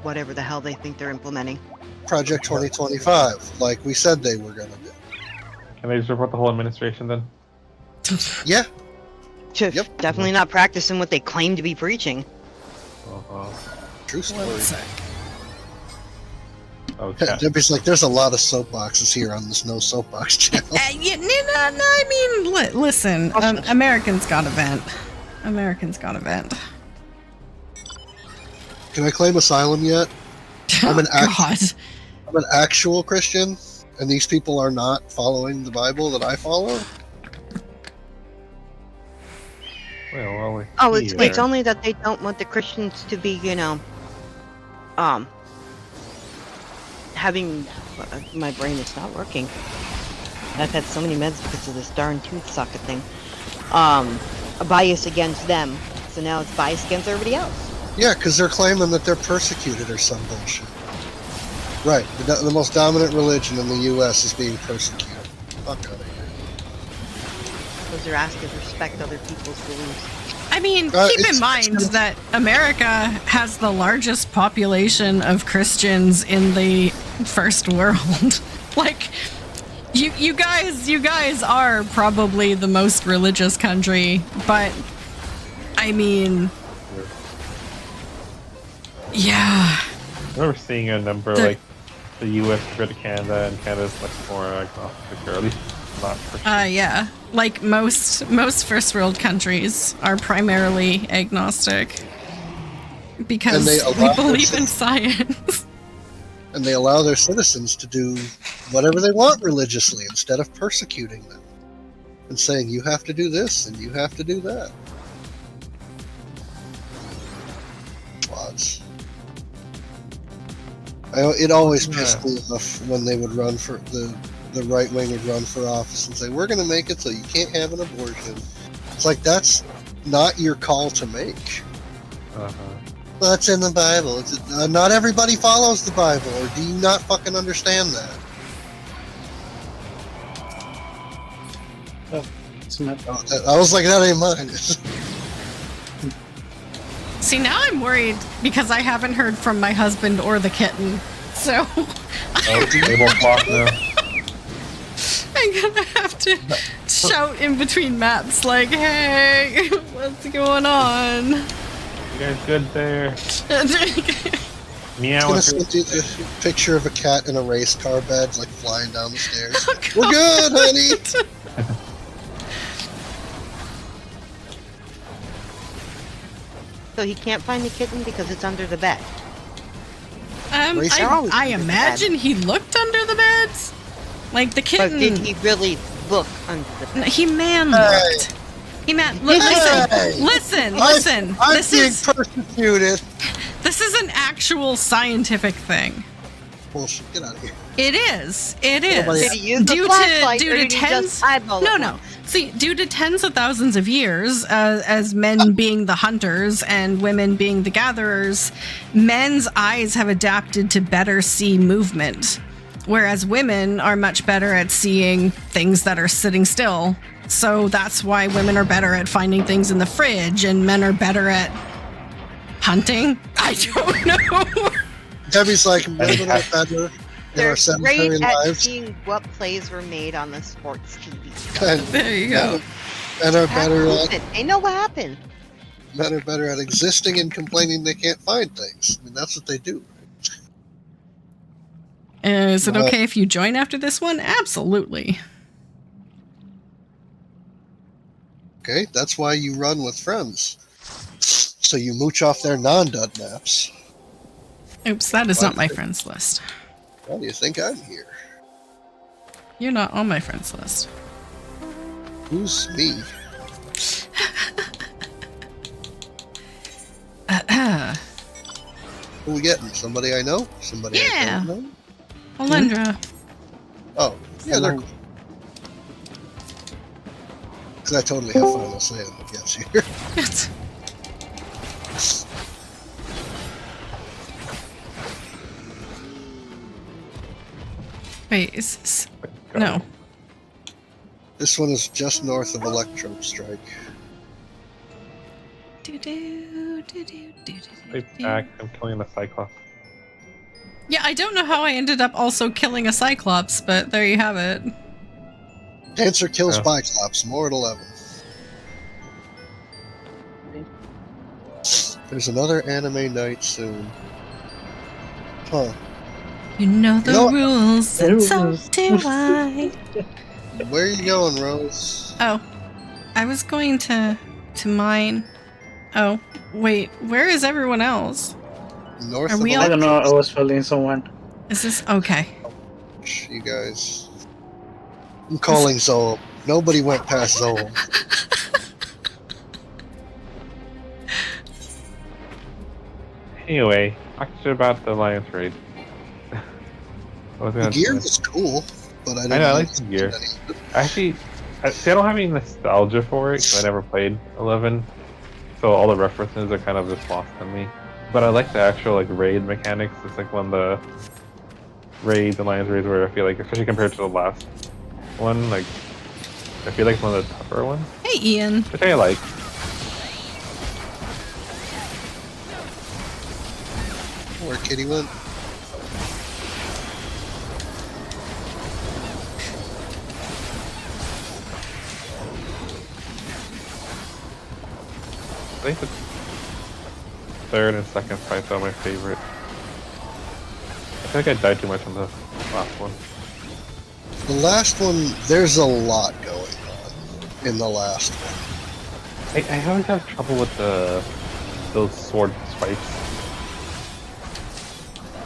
whatever the hell they think they're implementing. Project 2025, like we said they were going to do. Can they just report the whole administration then? Yeah. Yep. Definitely not practicing what they claim to be preaching. True story. One sec. Okay. Debbie's like, there's a lot of soapboxes here on this no soapbox channel. I mean, listen, Americans got a vent. Americans got a vent. Can I claim asylum yet? I'm an God. I'm an actual Christian, and these people are not following the Bible that I follow? Well, it's only that they don't want the Christians to be, having... my brain is not working. I've had so many meds because of this darn tooth socket thing. A bias against them. So now it's bias against everybody else. Yeah, because they're claiming that they're persecuted or some bullshit. Right, the most dominant religion in the U.S. is being persecuted. Fuck out of here. Because they're asked to respect other people's beliefs. I mean, keep in mind that America has the largest population of Christians in the first world. Like, you guys are probably the most religious country, but I mean, yeah. I remember seeing a number like the U.S. compared to Canada, and Canada's much more agnostic, or at least not Christian. Yeah. Like most first world countries are primarily agnostic because we believe in science. And they allow their citizens to do whatever they want religiously instead of persecuting them and saying you have to do this and you have to do that. Plots. It always pissed me off when they would run for the right wing would run for office and say, we're going to make it so you can't have an abortion. It's like, that's not your call to make. Well, that's in the Bible. Not everybody follows the Bible, or do you not fucking understand that? It's not. I was like, that ain't mine. See, now I'm worried because I haven't heard from my husband or the kitten. So They won't block now. I'm gonna have to shout in between maps like, hey, what's going on? You guys good there? Meow. I'm gonna send you the picture of a cat in a race car bed, like flying down the stairs. Oh, we're good, honey. So he can't find the kitten because it's under the bed. Racing? I imagine he looked under the beds. Like the But kitten. did he really look under the bed? He man looked. He man. Listen. Hey! Listen. I'm This being is persecuted. this is an actual scientific thing. Bullshit. Get out of here. It is. Nobody- Did he use the Due flashlight to or did he tens. just eyeball it No. once? See, due to tens of thousands of years, as men being the hunters and women being the gatherers, men's eyes have adapted to better see movement, whereas women are much better at seeing things that are sitting still. So that's why women are better at finding things in the fridge, and men are better at hunting. I don't know. Debbie's like, women are better in our They're sedentary great at lives. seeing what plays were made on the sports TV. And There you go. men are better at Listen, they know what happened. existing and complaining they can't find things. I mean, that's what they do. Is it okay if you join after this one? Absolutely. Okay, that's why you run with friends. So you mooch off their non-dud maps. Oops, that is not my friends list. Why do you think I'm here? You're not on my friends list. Who's me? Who we getting? Somebody I know? Somebody Yeah. I don't know? Alendra. Oh, yeah, they're cool. Because I totally have final say on who gets here. Wait, is this... No. This one is just north of Electro Strike. Wait back. I'm killing the Cyclops. Yeah, I don't know how I ended up also killing a Cyclops, but there you have it. Dancer kills Yeah. Cyclops, more at 11. There's another anime night soon. Huh. You know the No. rules, and so Rules. do I. Where are you going, Rose? Oh, I was going to mine. Oh, wait, where is everyone else? North Are of we I don't know. I Electro was following someone. Is this okay? Strike, you guys. I'm calling Zoe. Nobody went past Zoe. Anyway, talk shit about the Alliance raid. I was The gonna gear say- was cool, but I didn't I know, I really like the spend gear. any of it. Actually, see, I don't have any nostalgia for it because I never played 11, so all the references are kind of just lost on me. But I like the actual like raid mechanics. It's like one of the raids, Alliance raids, where I feel like, especially compared to the last one, like I feel like it's one of the tougher ones, Hey, Ian. which I like. Where Kitty went? I think the third and second fights are my favorite. I feel like I died too much on the last one. The last one, there's a lot going on in the last one. I always have trouble with those sword spikes.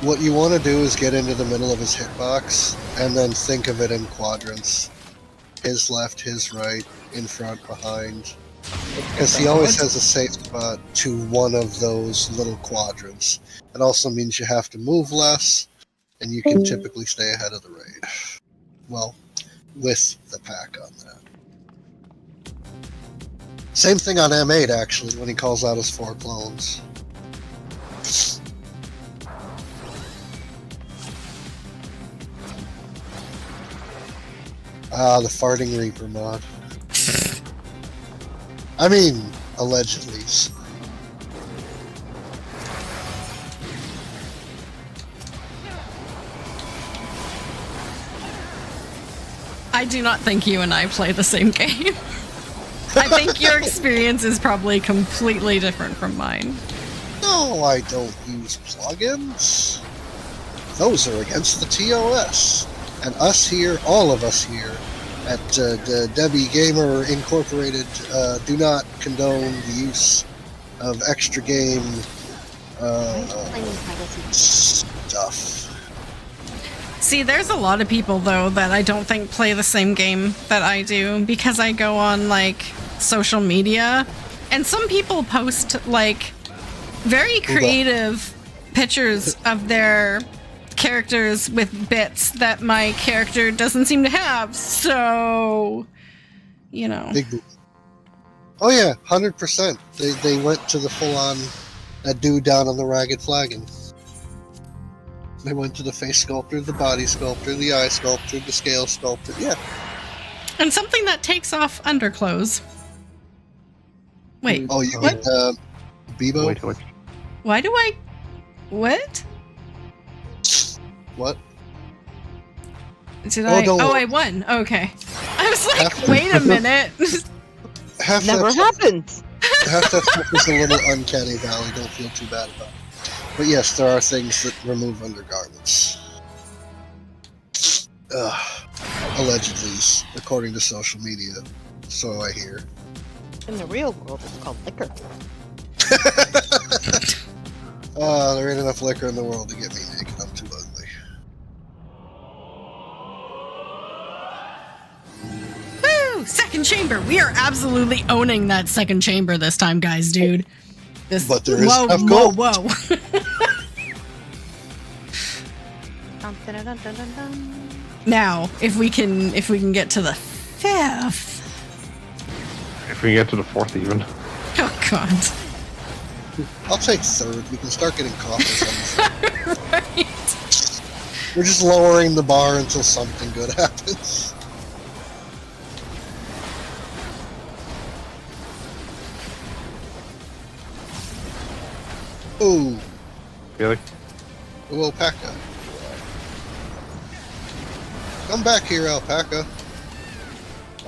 What you want to do is get into the middle of his hitbox and then think of it in quadrants. His left, his right, in front, behind. Because he always has a safe spot to one of those little quadrants. It also means you have to move less, and you can typically stay ahead of the raid. Well, with the pack on that. Same thing on M8, actually, when he calls out his 4 clones. Ah, the Farting Reaper mod. I mean, allegedly. I do not think you and I play the same game. I think your experience is probably completely different from mine. No, I don't use plugins. Those are against the TOS. And us here, all of us here, at the Debbie Gamer Incorporated, do not condone the use of extra game stuff. See, there's a lot of people, though, that I don't think play the same game that I do because I go on, like, social media, and some people post, like, very creative pictures of their characters with bits that my character doesn't seem to have, so, you know. Big boop. Oh yeah, 100%. They went to the full-on, that dude down on the Ragged Flagon. They went to the face sculptor, the body sculptor, the eye sculptor, the scale sculptor. Yeah. And something that takes off underclothes. Wait. Oh, you mean Bebo? Wait. Why do I... What? What? Did I... don't Oh, worry. I won. Okay. I was like, wait a minute. Half Never that happens. half that stuff is a little uncanny valley. Don't feel too bad about it. But yes, there are things that remove undergarments. Allegedly, according to social media. So I hear. In the real world, it's called liquor. There ain't enough liquor in the world to get me naked. I'm too ugly. Woo! Second chamber. We are absolutely owning that second chamber this time, guys, dude. But there is enough gold. Whoa. Dun, dun, dun, dun, dun, dun. Now, if we can get to the fifth. If we get to the fourth, even. Oh God. I'll take third. We can start getting coffers on the Right. We're just lowering the bar until something good happens. Ooh, Feel like ooh, alpaca. Come back here, alpaca.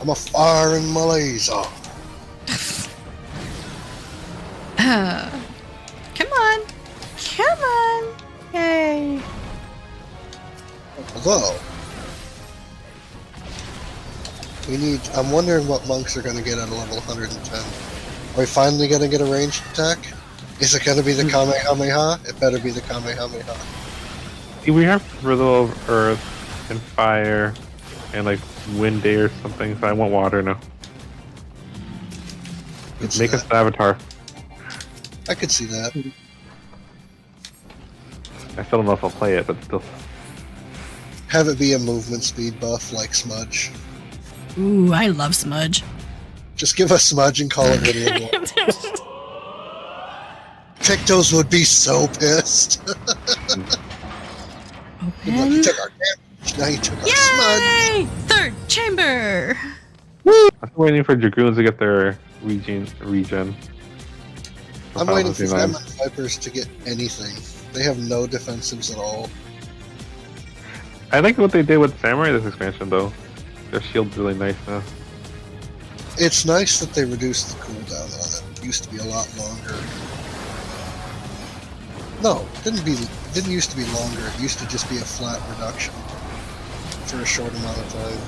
I'm a fire in Malaysia. Come on. Come on. Yay. Although, I'm wondering what monks are going to get at a level 110. Are we finally going to get a ranged attack? Is it going to be the Kamehameha? It better be the Kamehameha. we have Riddle of Earth and Fire and like Wind Day or something, so I want water now. It's Make us the avatar. I could see that. I still don't know if I'll play it, but still. Have it be a movement speed buff like Smudge. Ooh, I love Smudge. Just give us Smudge and call it video. Pictos would be so pissed. Like, you Open. took our damage, now you took our Smudge. Yay! Third chamber. I'm still waiting for Dragoons to get their regen. I'm waiting for them and Vipers to get anything. They have no defensives at all. I like what they did with Samurai this expansion, though. Their shield's really nice now. It's nice that they reduced the cooldown on it. It used to be a lot longer. No, didn't used to be longer. It used to just be a flat reduction for a short amount of time.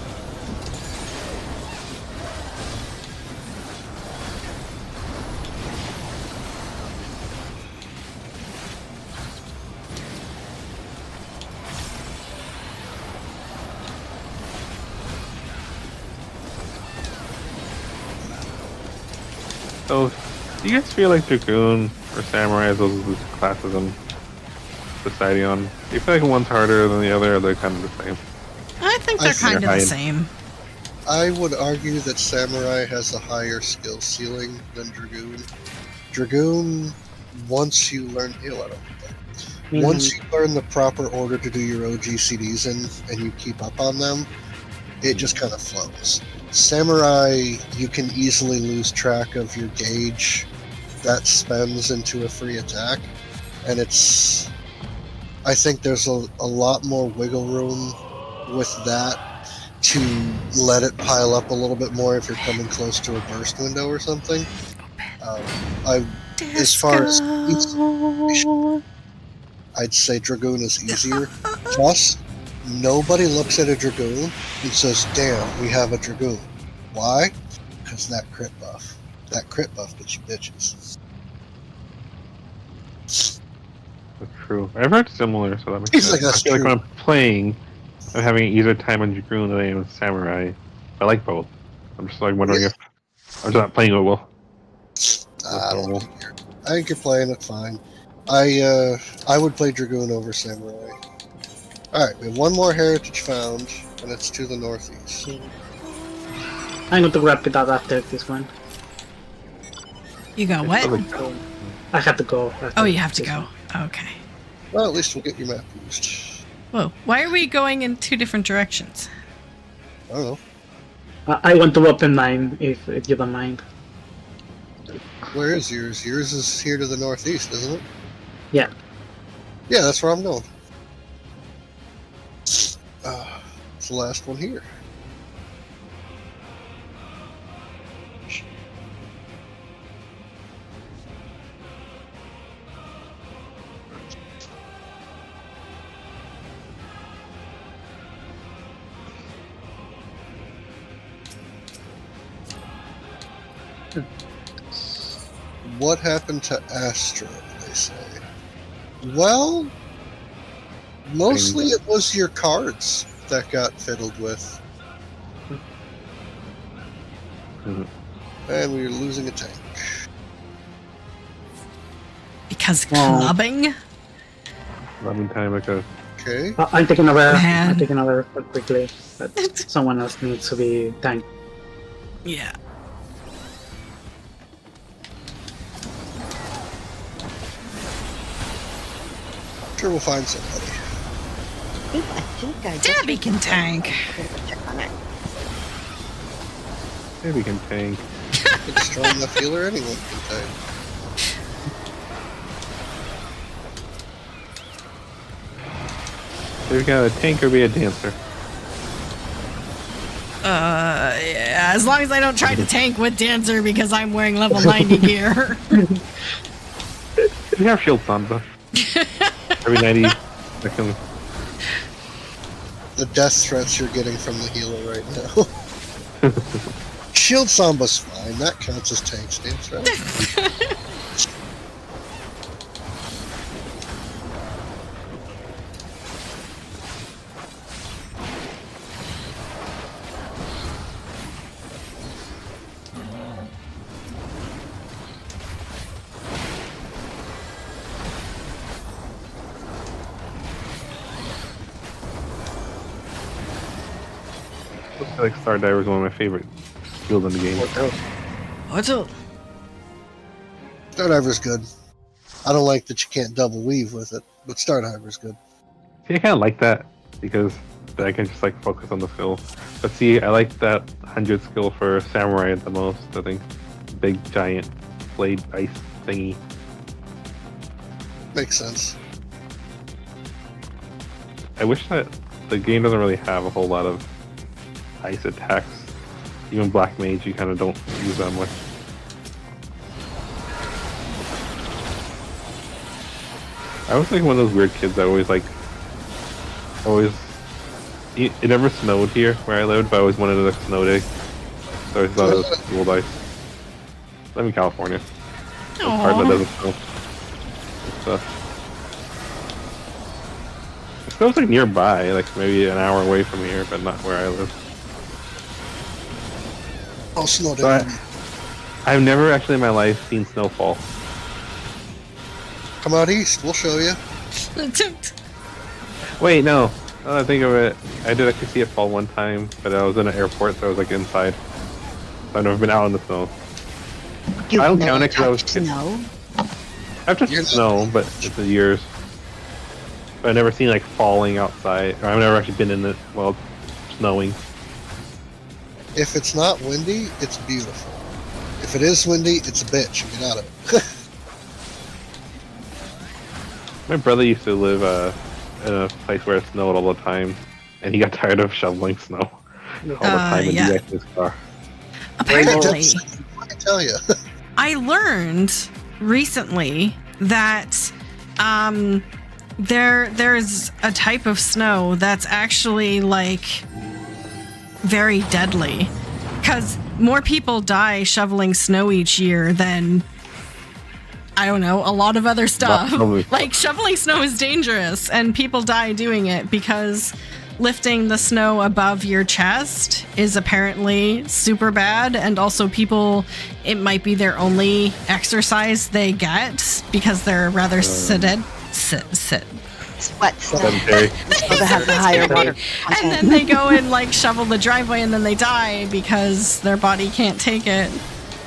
So, do you guys feel like Dragoon or Samurai as those are the classes in society on? Do you feel like one's harder than the other, or they're kind of the same? I think they're kind of the Fine. same. I would argue that Samurai has a higher skill ceiling than Dragoon. Dragoon, once you learn, once you learn the proper order to do your OGCDs in, and you keep up on them, it just kind of flows. Samurai, you can easily lose track of your gauge that spends into a free attack, and I think there's a lot more wiggle room with that to let it pile up a little bit more if you're coming close to a burst window or something. As far as I'd say Dragoon is easier. Plus, nobody looks at a Dragoon and says, damn, we have a Dragoon. Why? Because that crit buff. That crit buff gets you bitches. That's true. I've heard similar, so that makes He's sense. like, I that's feel like true. when I'm playing, I'm having an easier time on Dragoon than I am with Samurai. I like both. I'm just like wondering if I'm just not playing it well. I think you're playing it fine. I would play Dragoon over Samurai. Alright, we have one more heritage found, and it's to the northeast. I'm going to wrap it up after this one. You got what? I have to go. Oh, you have to go. Okay. Well, at least we'll get your map used. Whoa. Why are we going in two different directions? I don't know. I want to open mine, if you don't mind. Where is yours? Yours is here to the northeast, isn't it? Yeah. Yeah, that's where I'm going. It's the last one here. What happened to Astra, they say? Well, mostly it was your cards that got fiddled with. Mhm. And we were losing a tank. Because clubbing? Loving time because Okay. I'm taking over. Man. I'm taking over quickly. But someone else needs to be tanked. Yeah. Sure, we'll find somebody. I think I just Debbie can tank. check on it. maybe we can tank. It's a strong enough healer, anyone can tank. Maybe we got a tank or be a dancer. Yeah, as long as I don't try to tank with Dancer because I'm wearing level 90 gear. We have shield Samba. Every 90 seconds. The death threats you're getting from the healer right now. Shield Samba's fine. That counts as tank stance, right? I feel like Stardiver is one of my favorite skills in the game. What's up? Stardiver's good. I don't like that you can't double weave with it, but Stardiver's good. See, I kind of like that because then I can just like focus on the skill. But see, I like that 100 skill for Samurai the most. I think big giant blade ice thingy. Makes sense. I wish that the game doesn't really have a whole lot of ice attacks. Even Black Mage, you kind of don't use that much. I was like one of those weird kids that it never snowed here where I lived, but I always wanted a snow day. So I always thought it was cool ice. I'm in California. It's hard that doesn't snow. It snows like nearby, like maybe an hour away from here, but not where I live. Oh, snow So down. I've never actually in my life seen snowfall. Come out east. We'll show you. Wait, no. Now that I think of it, I did actually see it fall one time, but I was in an airport, so I was like inside. So I've never been out in the snow. I don't count it because I was Snow? I've touched snow, but it's the years. But I've never seen like falling outside, or I've never actually been in it while snowing. If it's not windy, it's beautiful. If it is windy, it's a bitch. Get out of it. My brother used to live in a place where it snowed all the time, and he got tired of shoveling snow all the time and yeah. in his car. Apparently, I can tell you. I learned recently that there's a type of snow that's actually like very deadly because more people die shoveling snow each year than I don't know, a lot of other stuff. Probably. Like shoveling snow is dangerous and people die doing it because lifting the snow above your chest is apparently super bad, and also people, it might be their only exercise they get because they're rather sedentary. Sweat snow. Sedentary. So that has a higher water And content. then they go and like shovel the driveway and then they die because their body can't take it.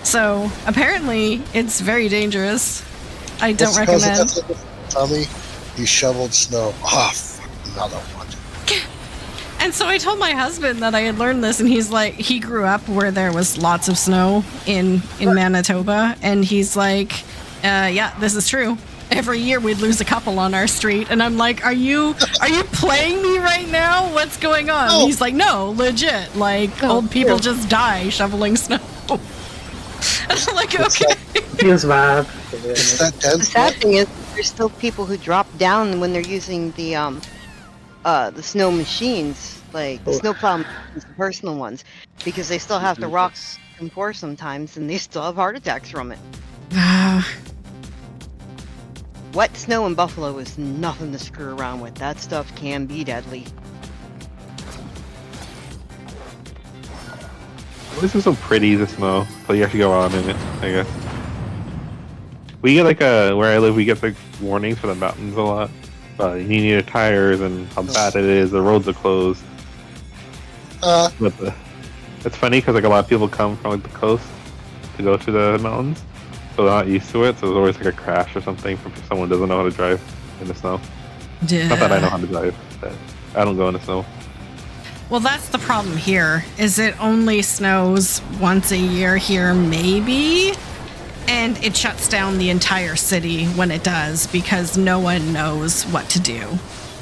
So apparently it's very dangerous. I don't It's 'cause recommend. of that Tommy, he shoveled snow. Ah, fuck, another one. And so I told my husband that I had learned this, and he's like, he grew up where there was lots of snow in Manitoba, and he's like, yeah, this is true. Every year we'd lose a couple on our street, and I'm like, are you playing me right now? What's going on? No. He's like, no, legit. Like old people just die shoveling snow. I'm like, okay. Feels bad. It's that The dense. sad thing is, there's still people who drop down when they're using the snow machines, like the snowplow machines, the personal ones, because they still have to rock and pour sometimes, and they still have heart attacks from it. Wet snow in Buffalo is nothing to screw around with. That stuff can be deadly. This is so pretty, the snow. So you actually go on in it, I guess. We get like where I live, we get like warnings for the mountains a lot. You need your tires and how bad it is. The roads are closed. But it's funny because like a lot of people come from like the coast to go to the mountains, so they're not used to it. So there's always like a crash or something from someone who doesn't know how to drive in the snow. Not that I know how to drive, but I don't go in the snow. Well, that's the problem here, is it only snows once a year here, maybe? And it shuts down the entire city when it does because no one knows what to do.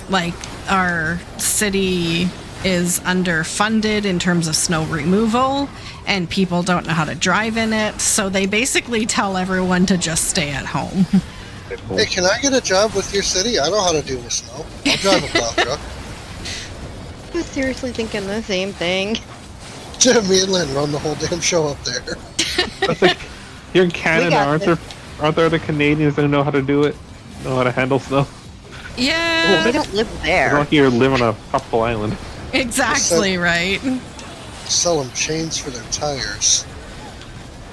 Like, our city is underfunded in terms of snow removal, and people don't know how to drive in it, so they basically tell everyone to just stay at home. Hey, can I get a job with your city? I know how to do the snow. I'll drive a plow truck. I was seriously thinking the same thing. Me and Lynn run the whole damn show up there. That's like, you're in Canada, got aren't there other Canadians that know how to do it? Know how to handle snow? Yeah, They don't live It's not there. like you live on a tropical island. exactly right. Sell them chains for their tires.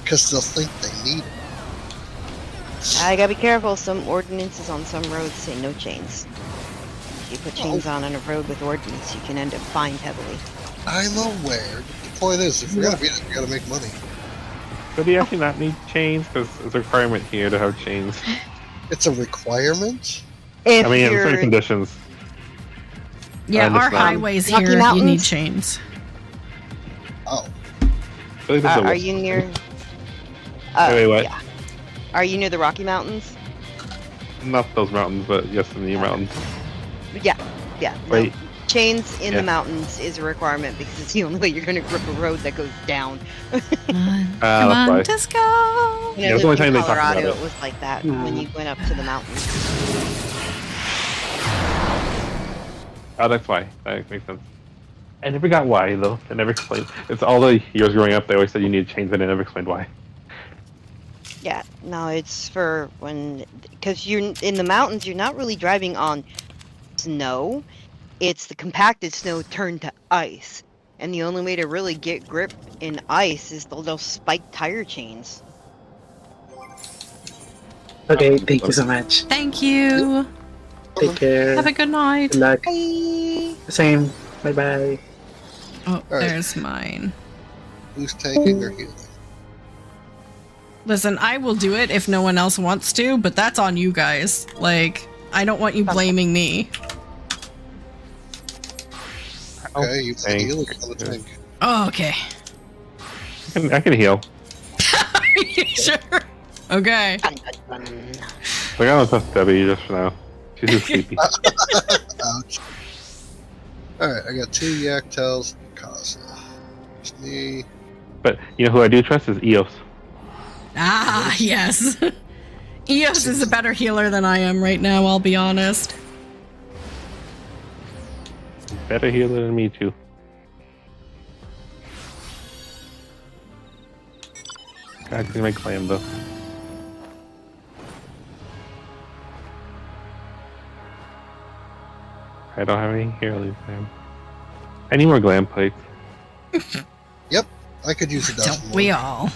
Because they'll think they need it. I gotta be careful. Some ordinances on some roads say no chains. If you put chains on a road with ordinance, you can end up fined heavily. I'm aware. But the point is, if we're going to beat it, we got to make money. So do you actually not need chains? Because it's a requirement here to have chains. It's a requirement? If I mean, in certain you're conditions. Yeah, our understand. highways Rocky here, you need Mountains? chains. Oh. I feel like this is a- are you near? Wait, what? Yeah. Are you near the Rocky Mountains? Not those mountains, but yes, the new mountains. Yeah. Yeah. No. Wait. Chains in Yeah. the mountains is a requirement because it's the only way you're gonna grip a road that goes down. Come That's on, why. disco. When Yeah, I that's the only lived time in they talk about Colorado, it. it was like that when you went up to the mountains. Oh, that's why. That makes sense. I never got why, though. I never explained. It's all the years growing up, they always said you need chains, and I never explained why. Yeah, no, it's for when, because you're in the mountains, you're not really driving on snow. It's the compacted snow turned to ice. And the only way to really get grip in ice is those spiked tire chains. Okay, thank you so much. Thank you. Take care. Have a good night. Good luck. Bye! Same. Bye bye. Oh, right. there's mine. Who's tanking or healing? Listen, I will do it if no one else wants to, but that's on you guys. Like, I don't want you blaming me. Okay, you can Tank. heal or kill the tank. Oh, okay. I can heal. Sure. Okay. Dun, dun, dun. Like, I'm gonna trust Debbie just for now. She's just sleepy. Ouch. Alright, I got 2 yak tails and Casa. Just me. But you know who I do trust is Eos. Ah, yes. Eos is a better healer than I am right now, I'll be honest. Better healer than me, too. God, can make claim, though. I don't have any hero leaves. I need more glam plates. Yep, I could use a dozen Don't more. we all?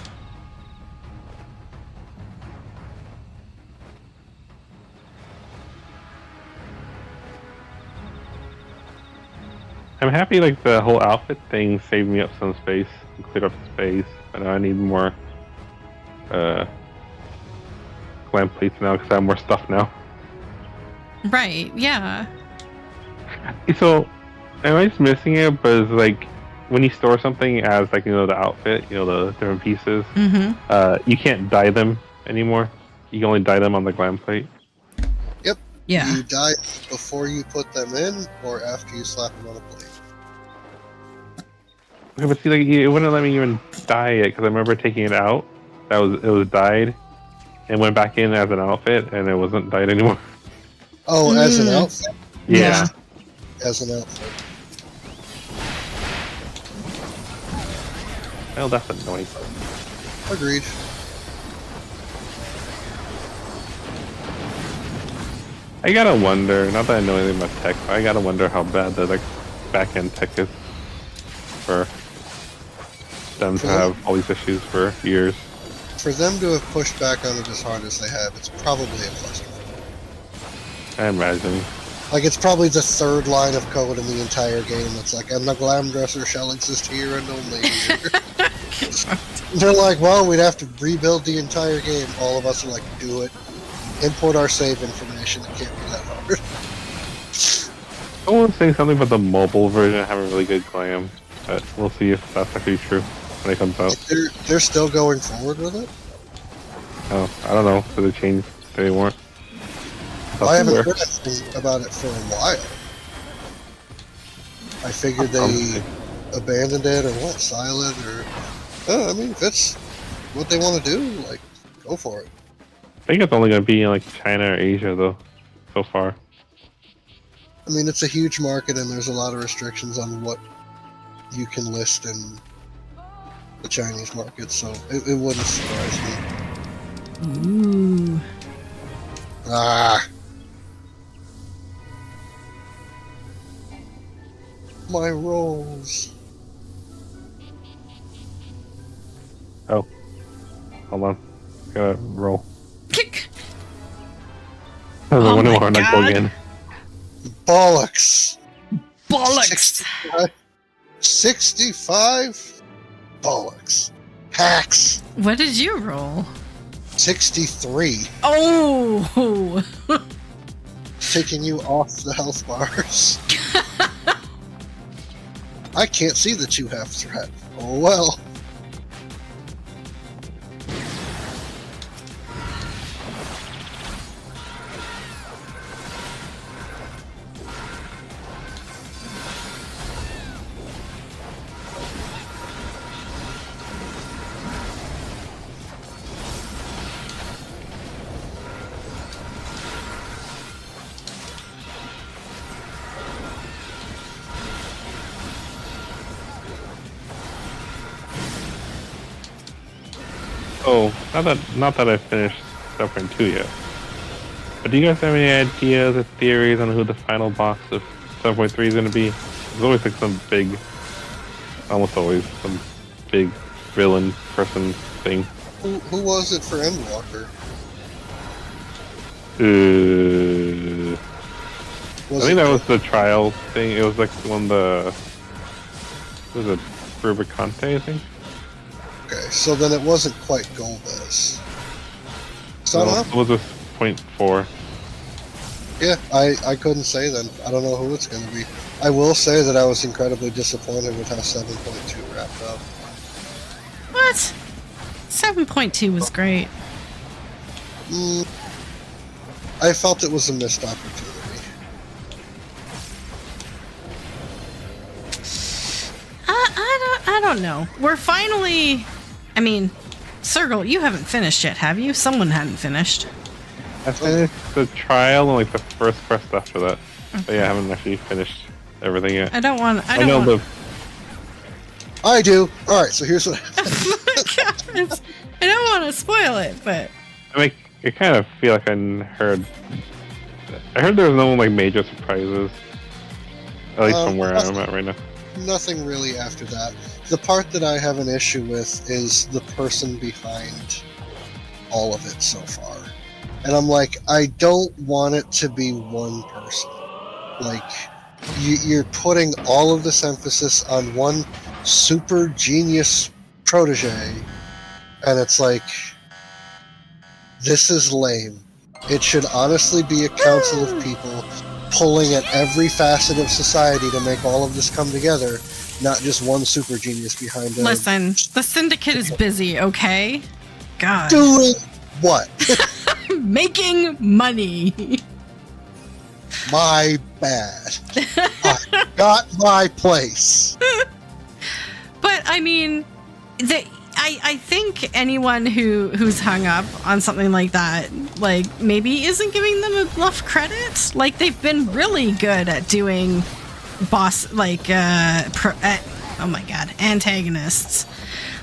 I'm happy like the whole outfit thing saved me up some space and cleared up the space. But now I need more glam plates now because I have more stuff now. Right, yeah. So, am I just missing it? But it's like when you store something as like the outfit, the different pieces, Mm-hmm. you can't dye them anymore. You can only dye them on the glam plate. Yep. Yeah. You dye before you put them in, or after you slap them on a plate. Okay, but see, like it wouldn't let me even dye it because I remember taking it out. It was dyed, and went back in as an outfit, and it wasn't dyed anymore. Oh, as an outfit? Yeah. As an outfit. Well, that's annoying. Agreed. I gotta wonder. Not that I know anything about tech, but I gotta wonder how bad the back end tech is for them to have all these issues for years. For them to have pushed back on it as hard as they have, it's probably a cluster. I imagine. Like, it's probably the third line of code in the entire game that's like, and the glam dresser shall exist here and only here. They're like, well, we'd have to rebuild the entire game. All of us are like, do it. Import our save information. It can't be that hard. Someone was saying something about the mobile version having really good glam, but we'll see if that's actually true when it comes out. They're still going forward with it? Oh, I don't know. Did they change? They weren't. I haven't heard anything about it for a while. I figured they abandoned it or what, silent or... I mean, if it's what they want to do, like, go for it. I think it's only going to be in like China or Asia though, so far. I mean, it's a huge market and there's a lot of restrictions on what you can list in the Chinese market, so it wouldn't surprise me. Ooh. Ah. My rolls. Oh. Hold on. Gotta roll. I was Oh wondering my why I'm not going in. Bollocks. Bollocks! 65? Bollocks. Hacks. What did you roll? 63. Oh! Taking you off the health bars. I can't see that you have threat. Oh well. Oh, not that I finished Suffering 2 yet. But do you guys have any ideas or theories on who the final boss of 7.3 is going to be? There's always like some big, almost always some big villain person thing. Who was it for Endwalker? I think that was the trial thing. It was like one of the... Was it Rubicante, I think? Okay, so then it wasn't quite Golbez. So I don't know. It was a 0.4. Yeah, I couldn't say then. I don't know who it's going to be. I will say that I was incredibly disappointed with how 7.2 wrapped up. What? 7.2 was great. I felt it was a missed opportunity. I don't know. We're finally... I mean, Circle, you haven't finished yet, have you? Someone hadn't finished. I finished the trial and like the first quest after that. Okay. But yeah, I haven't actually finished everything yet. I don't want... I do. Alright, so here's what happened. I don't want to spoil it, but... I kind of feel like I heard there was no like major surprises. At least from where I'm at right now. Nothing really after that. The part that I have an issue with is the person behind all of it so far. And I'm like, I don't want it to be one person. Like, you're putting all of this emphasis on one super genius protege, and it's like, this is lame. It should honestly be a council of people pulling at every facet of society to make all of this come together, not just one super genius behind it. Listen, the syndicate is busy, okay? God. Doing what? Making money. My bad. I got my place. But I mean, I think anyone who's hung up on something like that, like, maybe isn't giving them enough credit. Like, they've been really good at doing antagonists.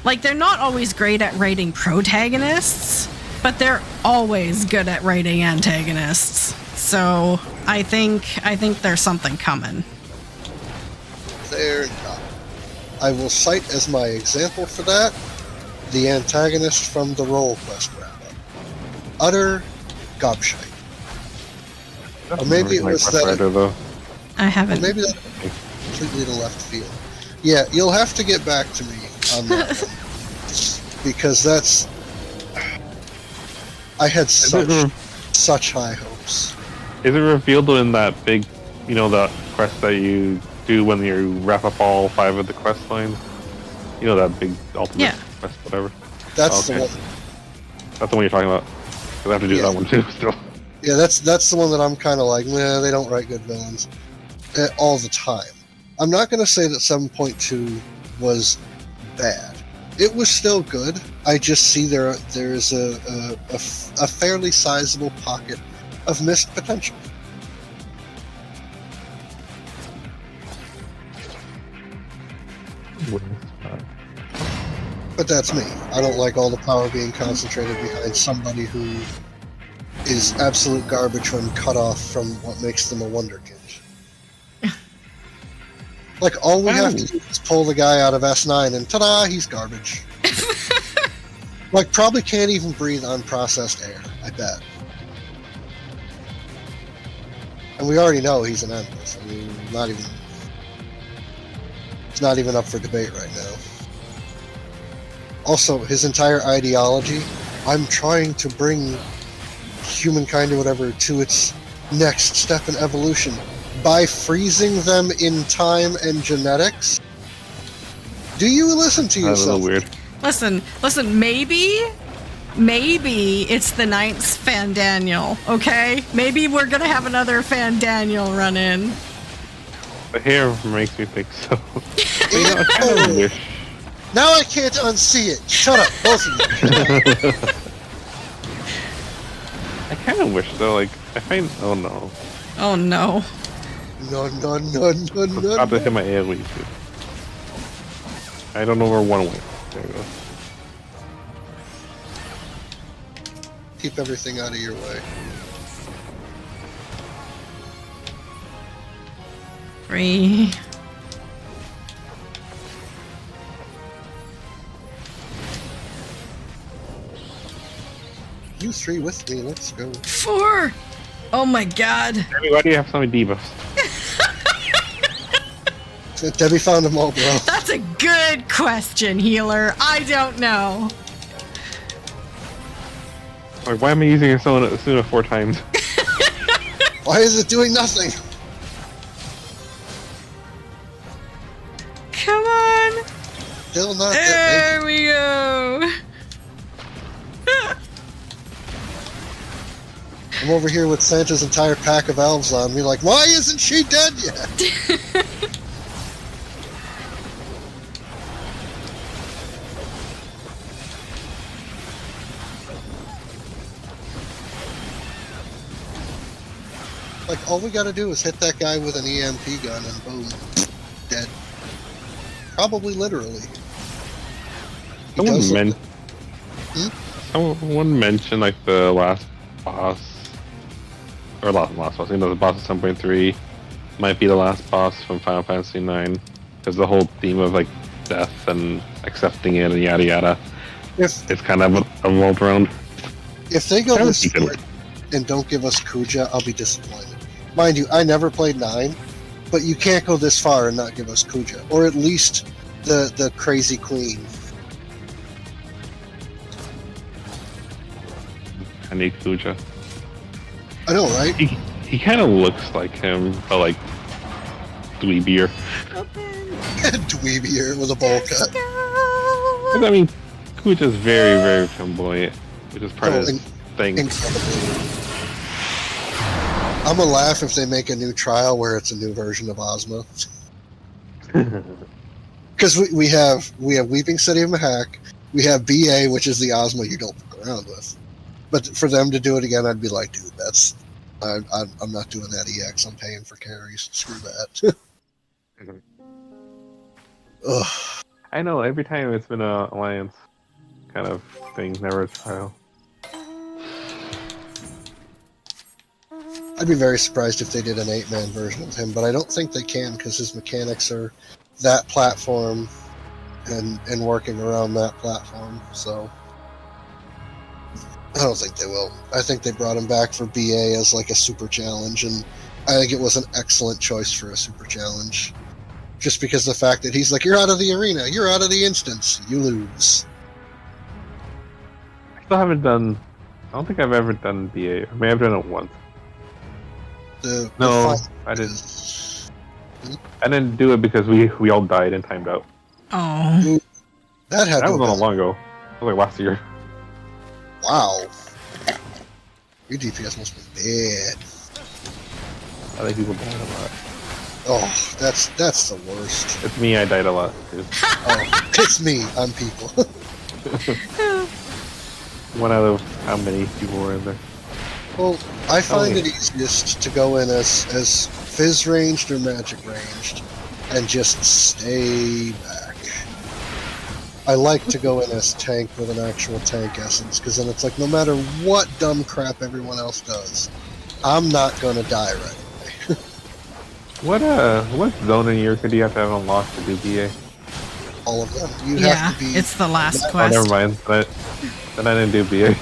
Like, they're not always great at writing protagonists, but they're always good at writing antagonists. So I think there's something coming. They're not. I will cite as my example for that the antagonist from the Roll Quest wrap-up. Utter gobshite. Or maybe it was that. Though. I haven't. Or maybe that's completely to left field. Yeah, you'll have to get back to me on that one. Because that's. I had such high hopes. Is it revealed in that big, the quest that you do when you wrap up all 5 of the quest lines? That big ultimate quest, whatever? That's the one. That's the one you're talking about. 'Cause I have to do that one too, still. Yeah, that's the one that I'm kind of like, nah, they don't write good villains all the time. I'm not going to say that 7.2 was bad. It was still good. I just see there's a fairly sizable pocket of missed potential. But that's me. I don't like all the power being concentrated behind somebody who is absolute garbage when cut off from what makes them a wonderkind. Like, all we have to do is pull the guy out of S9 and ta-da, he's garbage. Like, probably can't even breathe unprocessed air, I bet. And we already know he's an endless. I mean, it's not even up for debate right now. Also, his entire ideology, I'm trying to bring humankind or whatever to its next step in evolution by freezing them in time and genetics. Do you listen to yourself? That's a little weird. Listen, maybe it's the 9th Fan Daniel, okay? Maybe we're gonna have another Fan Daniel run in. The hair makes me think so. I kind of wish. Now I can't unsee it. Shut up, both of you. I kind of wish though, like, I find. Oh no. Oh no. No. Stop to hit my AoE too. I don't know where one went. There we go. Keep everything out of your way. 3. You 3 with me, let's go. 4. Oh my god. Debbie, why do you have so many debuffs? Debbie found them all, bro. That's a good question, healer. I don't know. Like, why am I using Asuna 4 times? Why is it doing nothing? Come on. Still not There we go. I'm over here with Santa's entire pack of elves on me, like, why isn't she dead yet? Like, all we gotta do is hit that guy with an EMP gun and boom, dead. Probably literally. Someone mentioned, like, the last boss. Or last boss, the boss of 7.3. might be the last boss from Final Fantasy IX, because the whole theme of like death and accepting it and yada yada. It's kind of a world around. If they go this far and don't give us Kuja, I'll be disappointed. Mind you, I never played 9, but you can't go this far and not give us Kuja, or at least the crazy queen. I need Kuja. I know, right? He kind of looks like him, but like dweebier. Dweebier with a bowl cut. I mean, Kuja's very, very flamboyant, which is part of his thing. Incredibly. I'm gonna laugh if they make a new trial where it's a new version of Ozma. Because we have Weeping City of Mahak, we have BA, which is the Ozma you don't fuck around with. But for them to do it again, I'd be like, dude, I'm not doing that EX. I'm paying for carries. Screw that. Ugh. I know, every time it's been a alliance kind of thing, never a trial. I'd be very surprised if they did an 8-man version of him, but I don't think they can because his mechanics are that platform and working around that platform, so I don't think they will. I think they brought him back for BA as like a super challenge, and I think it was an excellent choice for a super challenge. Just because the fact that he's like, you're out of the arena, you're out of the instance, you lose. I still haven't done... I don't think I've ever done BA. I may have done it once. No, I didn't. I didn't do it because we all died and timed out. Oh. That was not long ago. That was like last year. Wow. Your DPS must be bad. I think people died a lot. Oh, that's the worst. It's me, I died a lot. Too. Oh, it's me, I'm people. One out of how many people were in there? Well, I find it easiest to go in as Fizz ranged or Magic ranged and just stay back. I like to go in as tank with an actual tank essence, because then it's like no matter what dumb crap everyone else does, I'm not going to die right away. What zone in Eureka do you have to have unlocked to do BA? All of them. You Yeah, have to be. it's the last Oh, quest. never mind. Then I didn't do BA.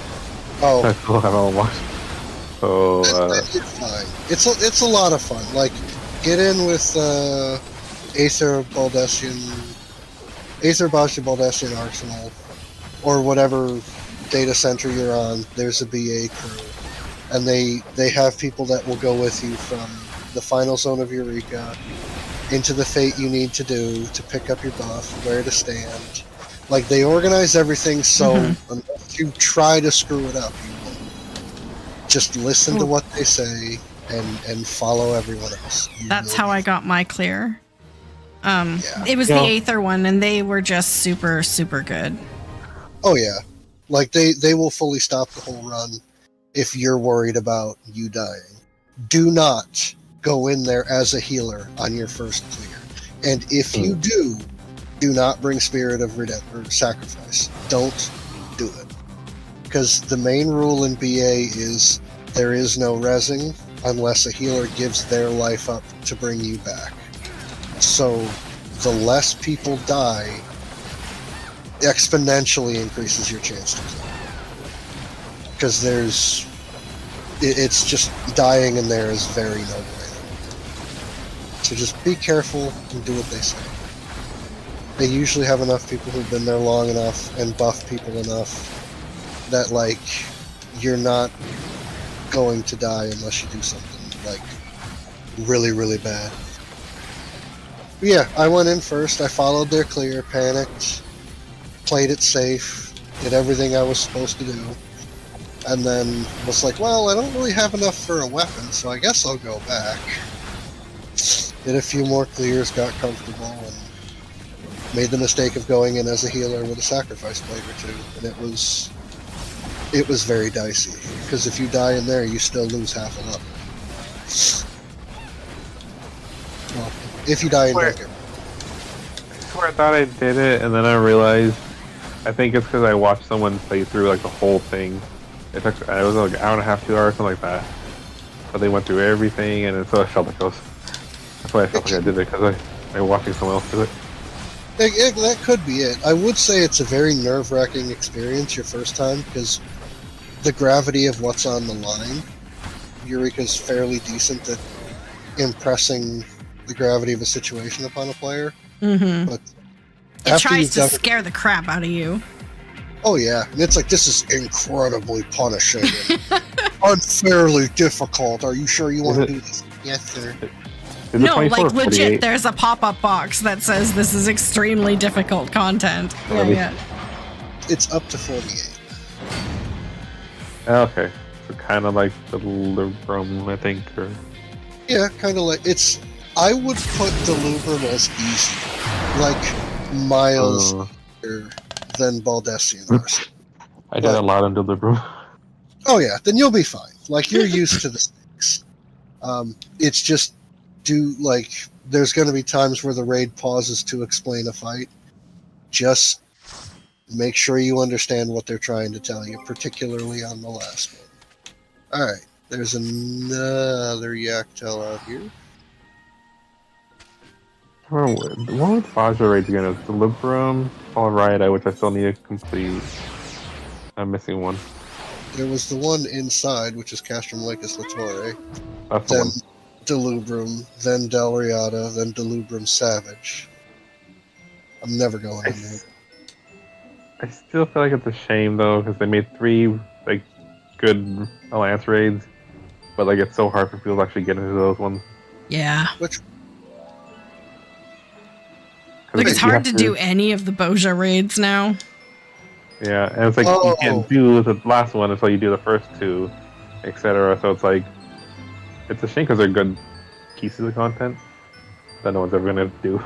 Oh, I still have it unlocked. So, you're fine. It's a lot of fun. Like, get in with Aether Baldessian Arsenal, or whatever data center you're on. There's a BA crew, and they have people that will go with you from the final zone of Eureka into the fate you need to do to pick up your buff, where to stand. Like, they organize everything so unless you try to screw it up, you won't. Just listen to what they say and follow everyone else. That's how I got my clear. It was the Aether one, and they were just super, super good. Oh yeah, like they will fully stop the whole run if you're worried about you dying. Do not go in there as a healer on your first clear, and if you do not bring Spirit of Redemption or Sacrifice. Don't do it, because the main rule in BA is there is no rezzing unless a healer gives their life up to bring you back. So the less people die, exponentially increases your chance to kill. Because it's just dying in there is very no-brainer. So just be careful and do what they say. They usually have enough people who've been there long enough and buff people enough that, like, you're not going to die unless you do something, like, really, really bad. But yeah, I went in first. I followed their clear, panicked, played it safe, did everything I was supposed to do, and then was like, well, I don't really have enough for a weapon, so I guess I'll go back. Did a few more clears, got comfortable, and made the mistake of going in as a healer with a sacrifice blade or two, and it was very dicey, because if you die in there, you still lose half a level. Well, if you die in there. I thought I did it, and then I realized, I think it's because I watched someone play through like the whole thing. It was like an hour and a half, 2 hours, something like that. But they went through everything, and so I felt like I was That's why I felt like I did it, because I was watching someone else do it. That could be it. I would say it's a very nerve-wracking experience your first time, because the gravity of what's on the line, Eureka's fairly decent at impressing the gravity of a situation upon a player. Mm-hmm. But it tries to scare the crap out of you. Oh yeah, and it's like, this is incredibly punishing and unfairly difficult. Are you sure you want to do this? Yes, sir. No, like legit, there's a pop-up box that says this is extremely difficult content. Yeah. It's up to 48. Okay, so kind of like the Delubrum, I think, or... Yeah, kind of like, I would put Delubrum as easy, like miles easier than Baldessian. I did a lot on Delubrum. Oh yeah, then you'll be fine. Like, you're used to the stakes. It's just, there's going to be times where the raid pauses to explain a fight. Just make sure you understand what they're trying to tell you, particularly on the last one. Alright, there's another Yaktel out here. The one with Faja raids again is Delubrum, Alright, which I still need to complete. I'm missing one. There was the one inside, which is Castrum Lacus Latore. That's the one. Delubrum, then Del Riata, then Delubrum Savage. I'm never going in there. I still feel like it's a shame though, because they made 3 good Alliance raids, but it's so hard for people to actually get into those ones. Yeah. Which? It's hard to do any of the Boja raids now. Yeah, and it's you can't do the last one until you do the first 2, etc. So it's a shame because they're good pieces of content that no one's ever gonna do.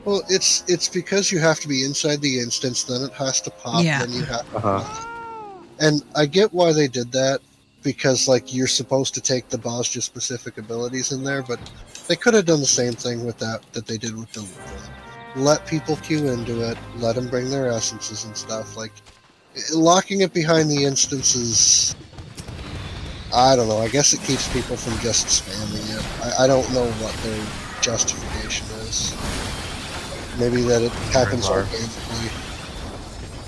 Well, it's because you have to be inside the instance, then it has to pop, then you have to And I get why they did that, because you're supposed to take the Bosja specific abilities in there, but they could have done the same thing with that they did with Delubrum. Let people queue into it, let them bring their essences and stuff. Locking it behind the instances, I don't know, I guess it keeps people from just spamming it. I don't know what their justification is. Maybe that it happens organically.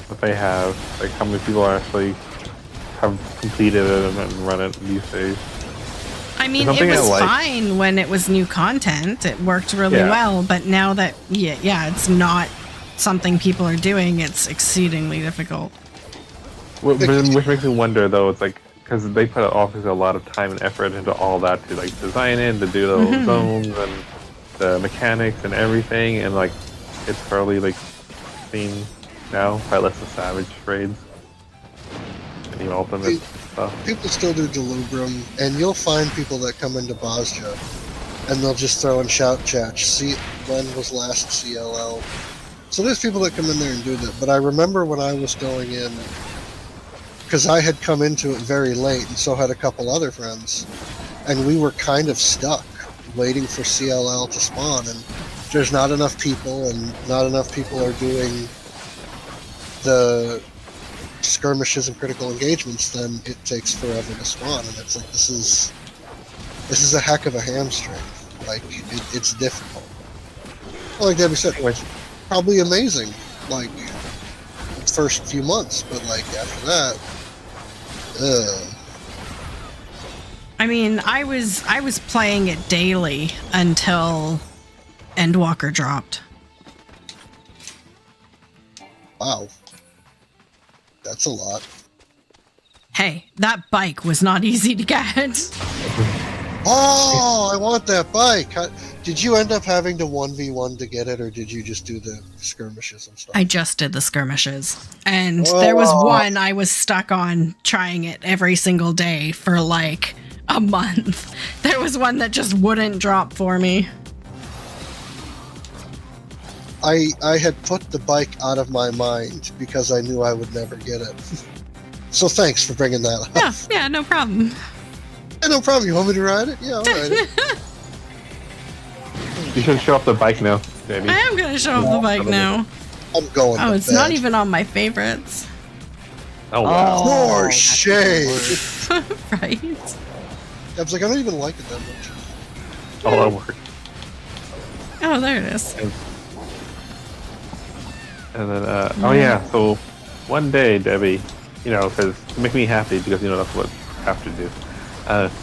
But they have, how many people actually have completed it and run it these days? I mean, it was fine when it was new content. It worked really well, but now that, it's not something people are doing, it's exceedingly difficult. Which makes me wonder, though, it's because they put obviously a lot of time and effort into all that to design it, to do the zones and the mechanics and everything, and it's probably seen now by less of Savage raids and the ultimate stuff. People still do Delubrum, and you'll find people that come into Bosja and they'll just throw in shout chat. See, when was last CLL? So there's people that come in there and do that. But I remember when I was going in, because I had come into it very late, and so had a couple other friends, and we were kind of stuck waiting for CLL to spawn, and there's not enough people, and not enough people are doing the skirmishes and critical engagements, then it takes forever to spawn, and it's this is a heck of a hamstring. It's difficult. Well, like Debbie said, probably amazing, first few months, but after that, I mean, I was playing it daily until Endwalker dropped. Wow. That's a lot. Hey, that bike was not easy to get. Oh, I want that bike. Did you end up having to 1v1 to get it, or did you just do the skirmishes and stuff? I just did the skirmishes. And there was one I was stuck on trying it every single day for a month. There was one that just wouldn't drop for me. I had put the bike out of my mind because I knew I would never get it. So thanks for bringing that up. Yeah, no problem. Yeah, no problem. You want me to ride it? Yeah, I'll ride it. You should show off the bike now, baby. I am going to show off the bike now. I'm going to it's bed. not even on my favorites. Oh, wow. For shame. Right? I was I don't even like it that much. Oh, that worked. Oh, there it is. And then, oh yeah, so one day, Debbie, because to make me happy, because that's what I have to do,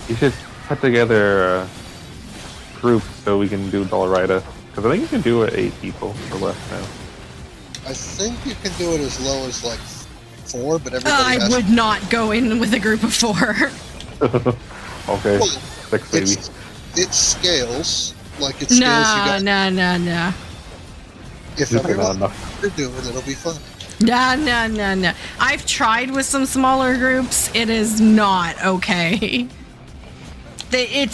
you should put together a group so we can do Dollarita. Because I think you can do it 8 people or less now. I think you can do it as low as like 4, but everybody I would not go in with a group of 4. Okay, Well, 6 maybe. It scales. Like, it scales. Nah. If Just everyone not enough. you're doing, it'll be fun. Nah. I've tried with some smaller groups. It is not okay. They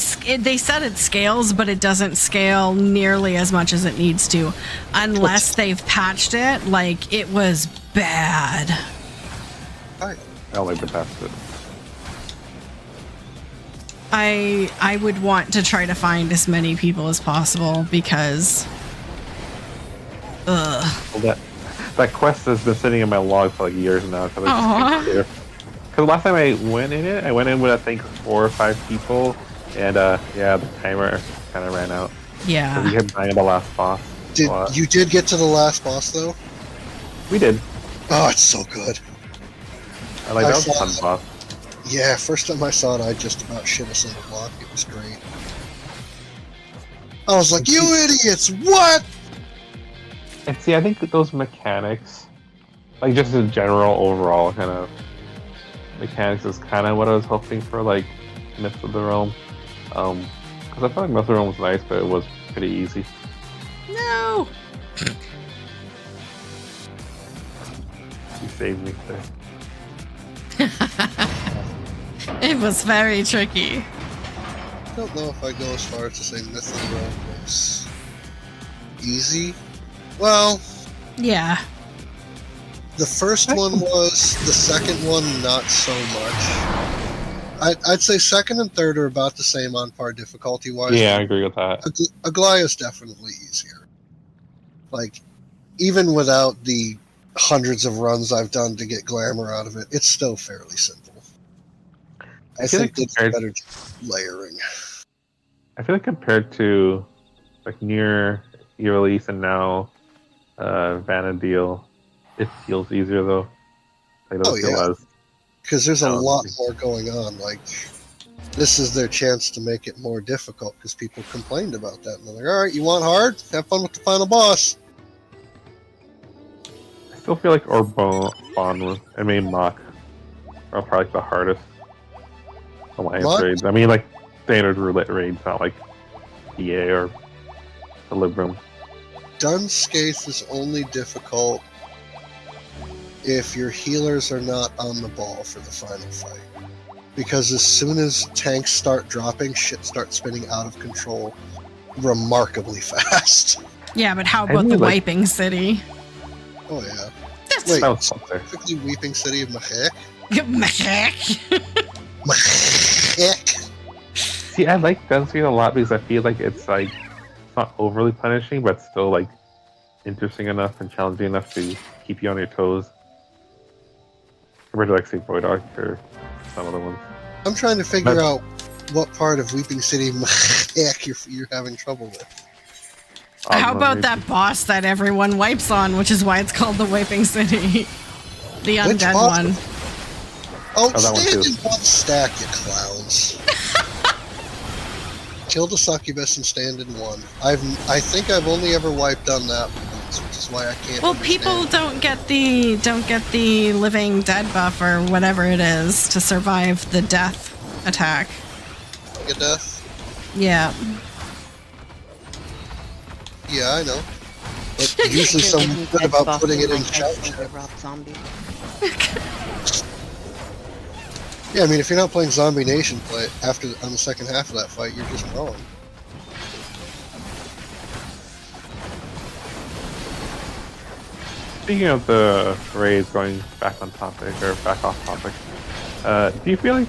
said it scales, but it doesn't scale nearly as much as it needs to, unless they've patched it. Like, it was bad. Right. I don't like the patch it. I would want to try to find as many people as possible because, Well, that quest has been sitting in my log for like years now. Because last time I went in with I think 4 or 5 people, and the timer kind of ran out. Yeah. We kept dying the last boss. You did get to the last boss though? We did. Oh, it's so good. That was a fun boss. Yeah, first time I saw it, I just about shit a single block. It was great. I was like, you idiots! What? And see, I think that those mechanics, like just in general, overall kind of mechanics, is kind of what I was hoping for, like Myth of the Realm. Because I felt like Myth of the Realm was nice, but it was pretty easy. No. You saved me there. It was very tricky. I don't know if I go as far as to say Myth of the Realm was easy. Well, Yeah. the first one was. The second one, not so much. I'd say second and third are about the same on par difficulty-wise. Yeah, I agree with that. Aglaya's definitely easier. Like, even without the hundreds of runs I've done to get glamour out of it, it's still fairly simple. I feel think like it's better layering. I feel like compared to like near release and now Vanadil, it feels easier though. Like, Oh, yeah. as Because there's a lot more going on. Like, this is their chance to make it more difficult because people complained about that. And they're like, all right, you want hard? Have fun with the final boss. I still feel like Orbon and Mach are probably like the hardest alliance Mach? raids. I mean, like standard roulette raids, not like EA or Librum. Dunscaith is only difficult if your healers are not on the ball for the final fight. Because as soon as tanks start dropping, shit starts spinning out of control remarkably fast. Yeah, but how about the Wiping City? Oh, yeah. That's That was up there. Specifically Weeping City of Mahek. Mahek. See, I like Dunscaith a lot because I feel like it's not overly punishing, but still like interesting enough and challenging enough to keep you on your toes. Compared to like say Voidok or some other ones. I'm trying to figure out what part of Weeping City of Mahek you're having trouble with. How about that boss that everyone wipes on, which is why it's called the Wiping City? The Which undead boss? one. Oh, that one stand too. in one stack, you clowns. Kill the succubus and stand in one. I think I've only ever wiped on that once, which is why I can't. Well, understand. people don't get the living dead buff or whatever it is to survive the death attack. Get death. Yeah. Yeah, I know. But usually someone's good about putting it in chat. Zombie. Yeah, I mean, if you're not playing Zombie Nation play on the second half of that fight, you're just wrong. Speaking of the raids, going back on topic or back off topic, do you feel like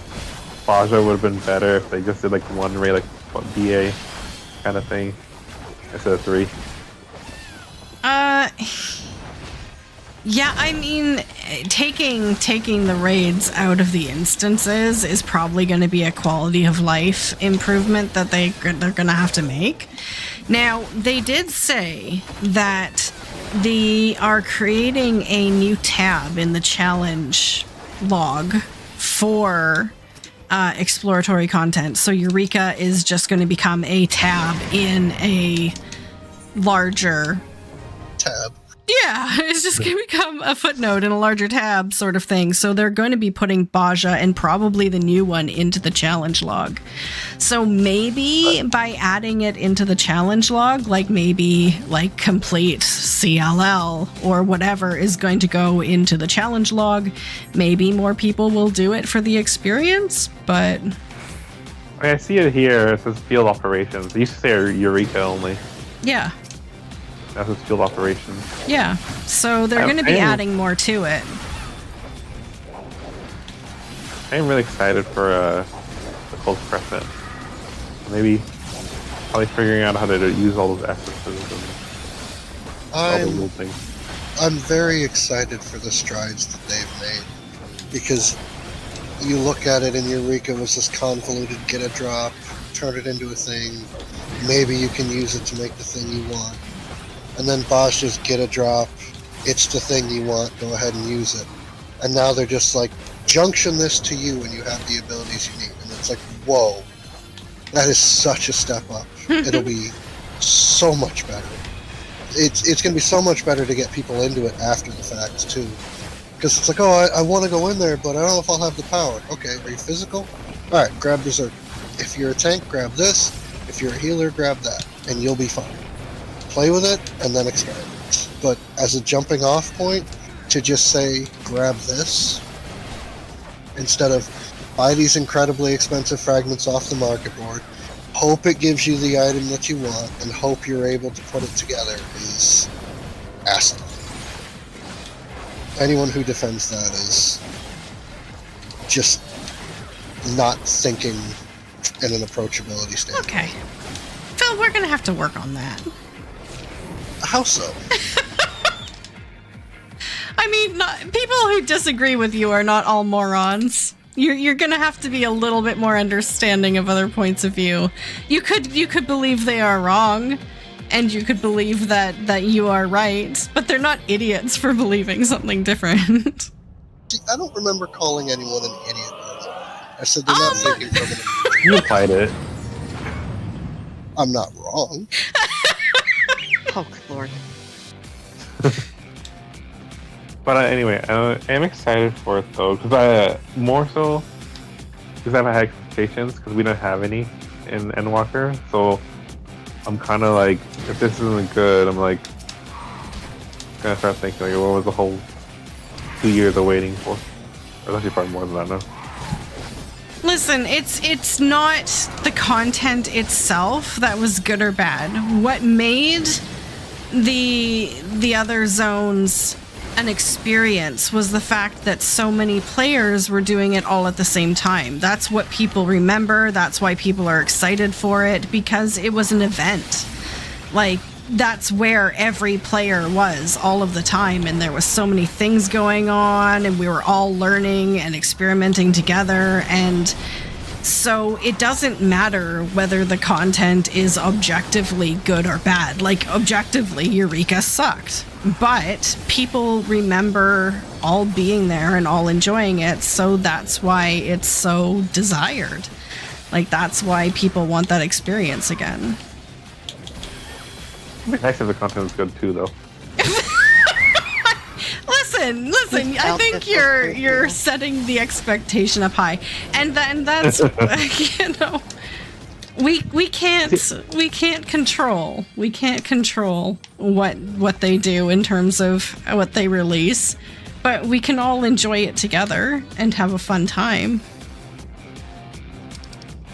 Faja would have been better if they just did like one raid, like what, BA kind of thing, instead of 3? Yeah, I mean, taking the raids out of the instances is probably going to be a quality of life improvement that they're going to have to make. Now, they did say that they are creating a new tab in the challenge log for exploratory content. So Eureka is just going to become a tab in a larger Tab. Yeah, it's just going to become a footnote in a larger tab sort of thing. So they're going to be putting Baja and probably the new one into the challenge log. So maybe by adding it into the challenge log, like maybe like complete CLL or whatever is going to go into the challenge log, maybe more people will do it for the experience, but... I see it here. It says field operations. It used to say Eureka only. Yeah. That's its field operations. Yeah, so they're going to be adding more to it. I am really excited for the Cold Crescent. Maybe probably figuring out how to use all those essences and all the little things. I'm very excited for the strides that they've made, because you look at it and Eureka was this convoluted get a drop, turn it into a thing, maybe you can use it to make the thing you want. And then Bosch just get a drop, it's the thing you want, go ahead and use it. And now they're just like, junction this to you and you have the abilities you need. And it's like, whoa, that is such a step up. It'll be so much better. It's going to be so much better to get people into it after the fact, too. Because it's like, oh, I want to go in there, but I don't know if I'll have the power. Okay, are you physical? Alright, grab Berserker. If you're a tank, grab this. If you're a healer, grab that. And you'll be fine. Play with it, and then experiment. But as a jumping off point, to just say, grab this, instead of buy these incredibly expensive fragments off the market board, hope it gives you the item that you want, and hope you're able to put it together, is asinine. Anyone who defends that is just not thinking in an approachability standpoint. Okay. Phil, we're going to have to work on that. How so? I mean, people who disagree with you are not all morons. You're going to have to be a little bit more understanding of other points of view. You could believe they are wrong, and you could believe that you are right, but they're not idiots for believing something different. See, I don't remember calling anyone an idiot. I said they're not thinking from an... You applied it. I'm not wrong. Oh, good lord. But anyway, I am excited for it though, because more so because I've had expectations because we don't have any in Endwalker, so I'm kind of like, if this isn't good, I'm like gonna start thinking like, what was the whole 2 years of waiting for? Or actually probably more than that now. Listen, it's not the content itself that was good or bad. What made the other zones an experience was the fact that so many players were doing it all at the same time. That's what people remember. That's why people are excited for it, because it was an event. Like, that's where every player was all of the time, and there was so many things going on, and we were all learning and experimenting together, and so it doesn't matter whether the content is objectively good or bad. Like, objectively, Eureka sucked, but people remember all being there and all enjoying it, so that's why it's so desired. Like, that's why people want that experience again. It'd be nice if the content was good too, though. Listen. I think you're setting the expectation up high, and that's you know, we can't control what they do in terms of what they release, but we can all enjoy it together and have a fun time.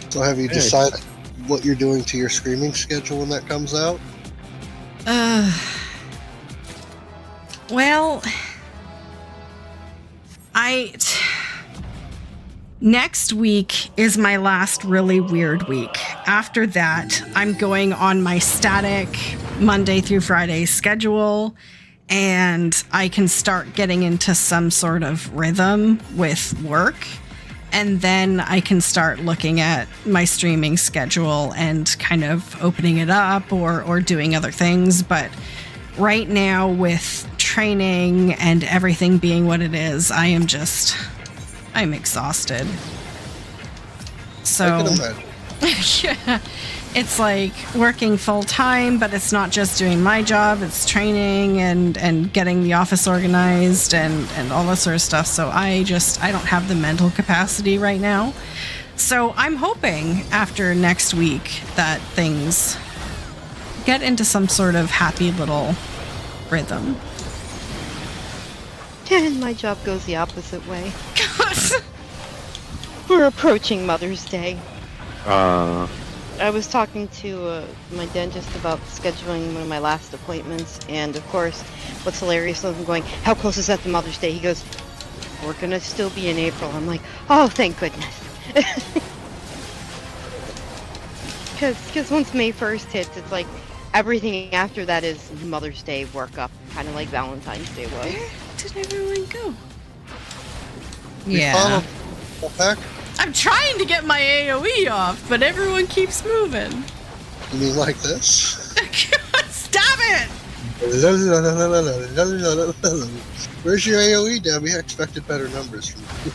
So have you decided what you're doing to your streaming schedule when that comes out? Well, next week is my last really weird week. After that, I'm going on my static Monday through Friday schedule, and I can start getting into some sort of rhythm with work. and then I can start looking at my streaming schedule and kind of opening it up or doing other things. But right now, with training and everything being what it is, I'm exhausted. So I can imagine. yeah, it's like working full time, but it's not just doing my job, it's training and getting the office organized and all that sort of stuff. So I don't have the mental capacity right now. So I'm hoping after next week that things get into some sort of happy little rhythm. And my job goes the opposite way. We're approaching Mother's Day. I was talking to my dentist about scheduling one of my last appointments, and of course, what's hilarious is I'm going, how close is that to Mother's Day? He goes, we're gonna still be in April. I'm like, oh, thank goodness. Because once May 1st hits, it's like, everything after that is Mother's Day workup, kind of like Valentine's Day was. Where did everyone go? We Yeah. follow back. I'm trying to get my AoE off, but everyone keeps moving. You mean like this? Stop it! Where's your AoE, Debbie? I expected better numbers from you.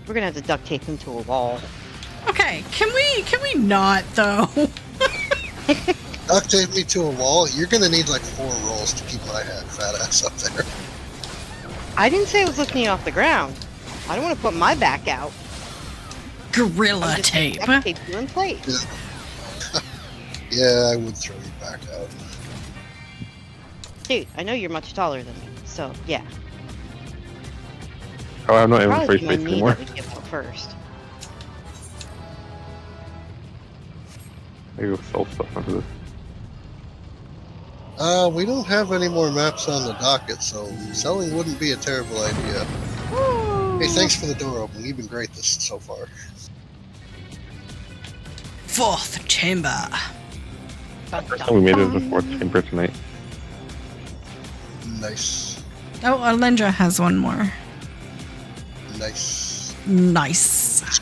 We're gonna have to duct tape him to a wall. Okay, can we not though? Duct tape me to a wall? You're gonna need like 4 rolls to keep my fat ass up there. I didn't say I was lifting you off the ground. I don't want to put my back out. Gorilla I'm just tape. duct tape you in place. Yeah, I would throw you back out. Dude, I know you're much taller than me, so yeah. Oh, I have no Probably inventory be my space knee anymore. that would give out first. I go sell stuff under this. We don't have any more maps on the docket, so selling wouldn't be a terrible idea. Hey, thanks for the door open. You've been great this so far. 4th chamber. First time we made it in the 4th chamber tonight. Nice. Oh, Alindra has one more. Nice. Nice.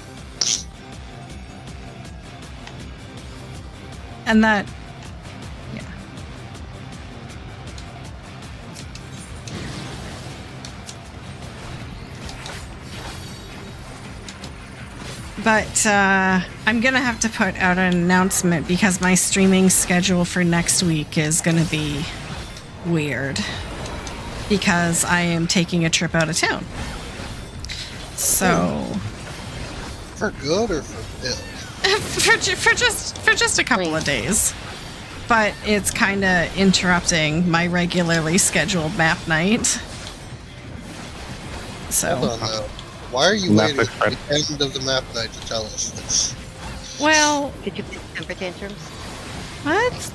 And that, yeah. But I'm gonna have to put out an announcement because my streaming schedule for next week is gonna be weird because I am taking a trip out of town. So For good or for ill? for just a couple of days. But it's kind of interrupting my regularly scheduled map night. So Hold on now. Why are you Map waiting night, at the end of the map night to tell us this? well, Did you pick temper tantrums? what?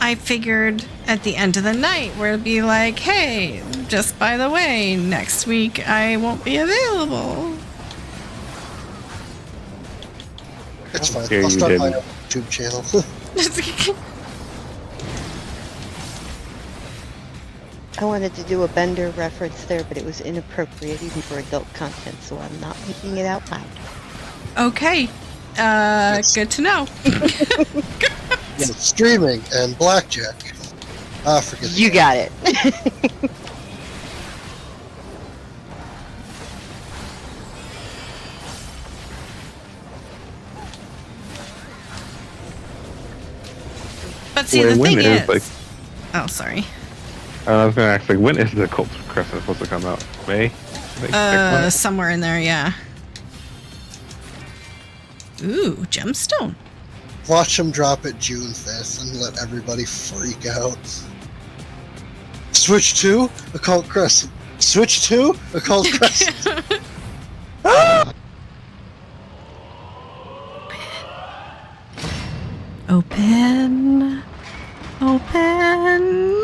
I figured at the end of the night where it'd be like, hey, just by the way, next week I won't be available. It's fine. Yeah, I'll you start my didn't. own YouTube channel. I wanted to do a Bender reference there, but it was inappropriate even for adult content, so I'm not making it out loud. Okay. Good to know. Yeah, streaming and blackjack. Ah, forget You that. got it. But see, Wait, the when thing is, is... like- Oh, sorry. I was gonna ask, like, when is the Cult Crescent supposed to come out? May? Like, next month? Somewhere in there, yeah. Ooh, gemstone. Watch them drop it June 5th and let everybody freak out. Switch 2, Occult Crescent. Switch 2, Occult Crescent. Open. Open.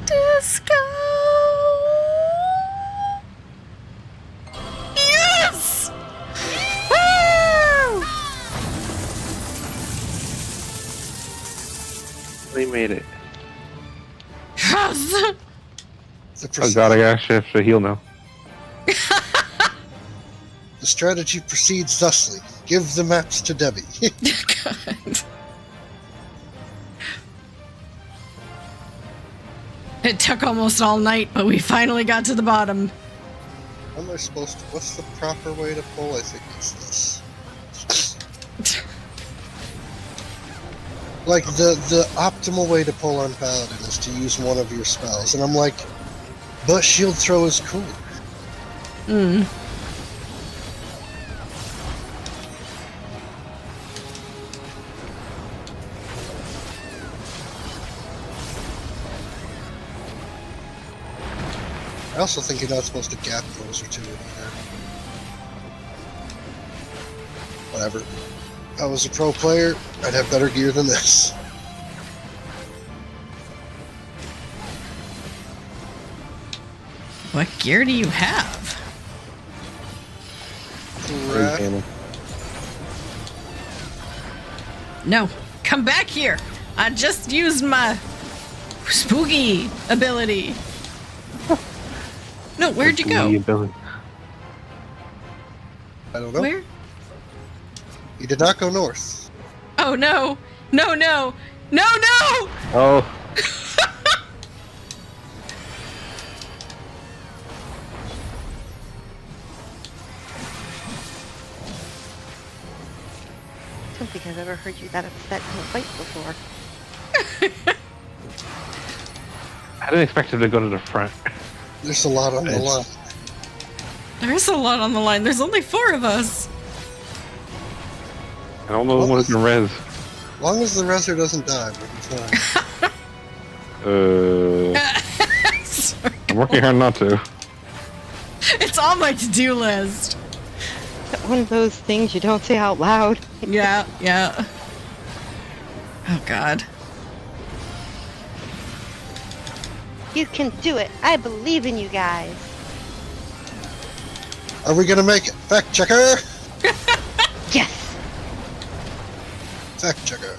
Disco. Yes! Woo! They made it. Yes! Oh god, I gotta shift to heal now. The strategy proceeds thusly. Give the maps to Debbie. God. It took almost all night, but we finally got to the bottom. How am I supposed to... What's the proper way to pull? I think it's this. Like, the optimal way to pull on Paladin is to use one of your spells. And I'm like, but shield throw is cool. Hmm. I also think you're not supposed to gap closer to it either. Whatever. If I was a pro player, I'd have better gear than this. What gear do you have? Crap. No, come back here. I just used my spooky ability. No, where'd you go? I don't know. Where? You did not go north. Oh no! No! No! No! No! Oh. I don't think I've ever heard you that upset in a fight before. I didn't expect him to go to the front. There's a lot on the line. There is a lot on the line. There's only 4 of us. I don't know what can res. As long as the reser doesn't die, we'll be fine. I'm working hard not to. It's on my to-do list. One of those things you don't say out loud. Yeah, yeah. Oh god. You can do it. I believe in you guys. Are we gonna make it? Fact checker! Yes. Fact checker.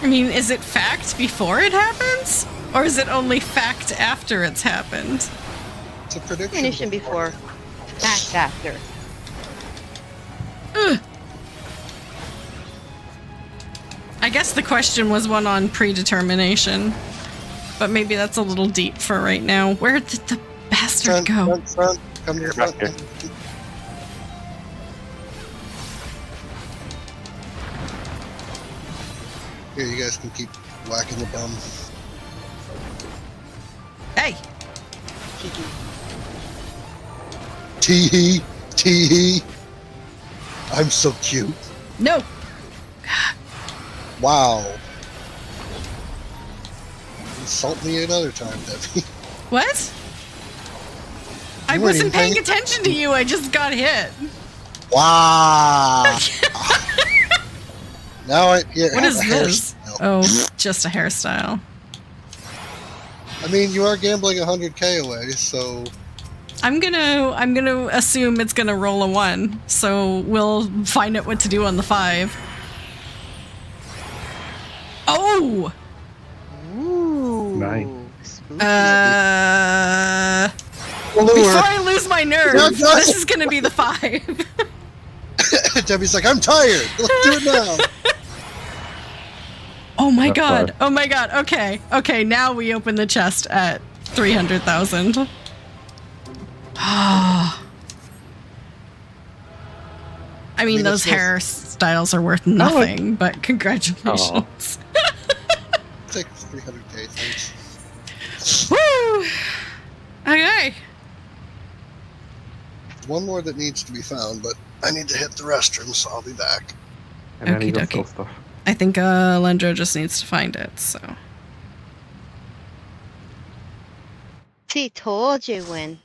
I mean, is it fact before it happens? Or is it only fact after it's happened? It's a prediction. Premonition before. Fact after. Ugh. I guess the question was one on predetermination. But maybe that's a little deep for right now. Where did the bastard go? Front. Come to the front. Back Here, you guys can keep whacking the bum. Hey! Tee-hee! Tee-hee! I'm so cute. No! Wow. Insult me another time, Debbie. What? I You weren't wasn't even paying paying- attention to you, I just got hit. Wow! Now I... Yeah, What is a this? hairstyle. Oh, just a hairstyle. I mean, you are gambling 100k away, so... I'm gonna assume it's gonna roll a 1, so we'll find out what to do on the 5. Oh! Ooh. Nice. Spooky. Before I lose my nerve, No, no. this is gonna be the 5. Debbie's like, I'm tired! Let's do it now! Oh my That's god. fine. Oh my god. Okay. Okay, now we open the chest at 300,000. I mean, those it's hairstyles are worth nothing, but congratulations. Take 300k, thanks. Woo! Okay. One more that needs to be found, but I need to hit the restroom, so I'll be back. And then he goes Okey-dokey. sell stuff. I think Lendro just needs to find it, so. See, told you when.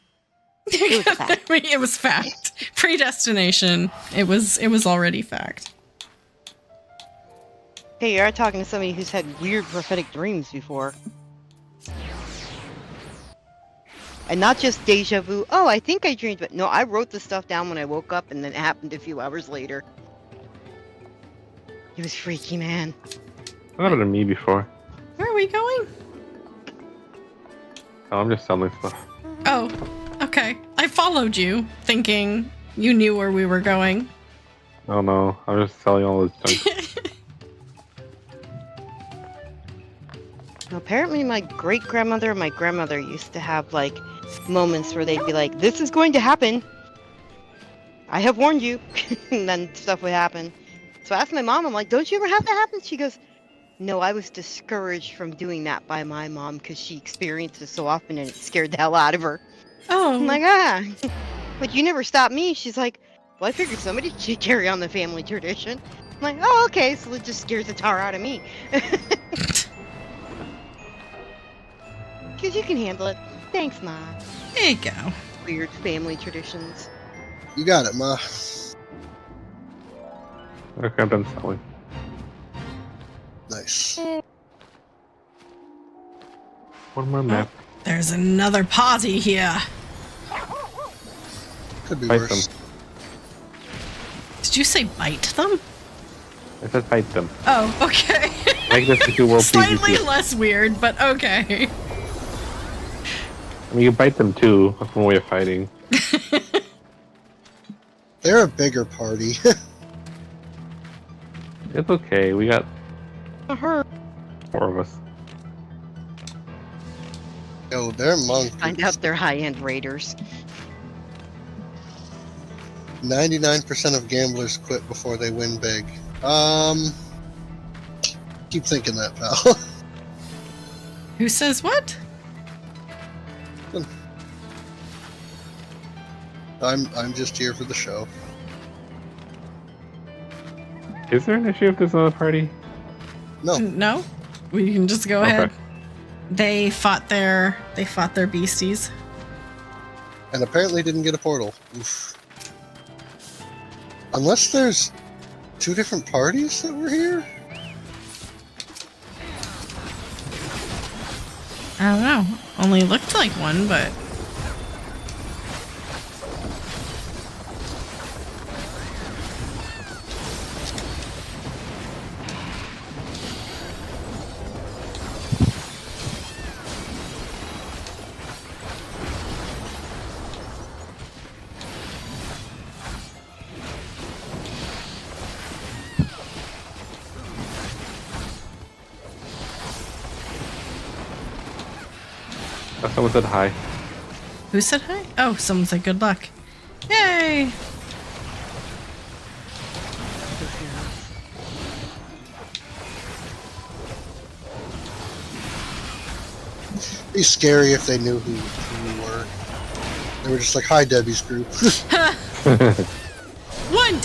It was fact. I mean, it was fact. Predestination. It was already fact. Hey, you are talking to somebody who's had weird prophetic dreams before. And not just deja vu. Oh, I think I dreamed, but no, I wrote the stuff down when I woke up, and then it happened a few hours later. It was freaky, man. happened to me before. Where are we going? Oh, I'm just selling stuff. Oh, okay. I followed you, thinking you knew where we were going. Oh no, I'm just selling all this junk. Apparently, my great-grandmother and my grandmother used to have, like, moments where they'd be like, this is going to happen. I have warned you. And then stuff would happen. So I asked my mom, I'm like, don't you ever have that happen? She goes, no, I was discouraged from doing that by my mom because she experienced it so often and it scared the hell out of her. Oh. I'm like, but you never stopped me. She's like, well, I figured somebody should carry on the family tradition. I'm like, oh, okay, so it just scares the tar out of me. Because you can handle it. Thanks, Ma. There you go. Weird family traditions. You got it, Ma. Okay, I'm done selling. Nice. One more map. There's another party here. Could be Fight worse. them. Did you say bite them? I said fight them. Oh, okay. Make this into World Slightly PvP. less weird, but okay. I mean, you bite them too. That's one way of fighting. They're a bigger party. It's okay. We got Her. 4 of us. Yo, they're monks. Find out they're high-end raiders. 99% of gamblers quit before they win big. Keep thinking that, pal. Who says what? I'm just here for the show. Is there an issue if there's another party? No, No? We can just go Okay. ahead. They fought their beasties. and apparently didn't get a portal. Oof. Unless there's 2 different parties that were here? I don't know. Only looked like one, but Someone said hi. who said hi? Oh, someone said good luck. Yay! It'd be scary if they knew who we were. They were just like, hi, Debbie's group. One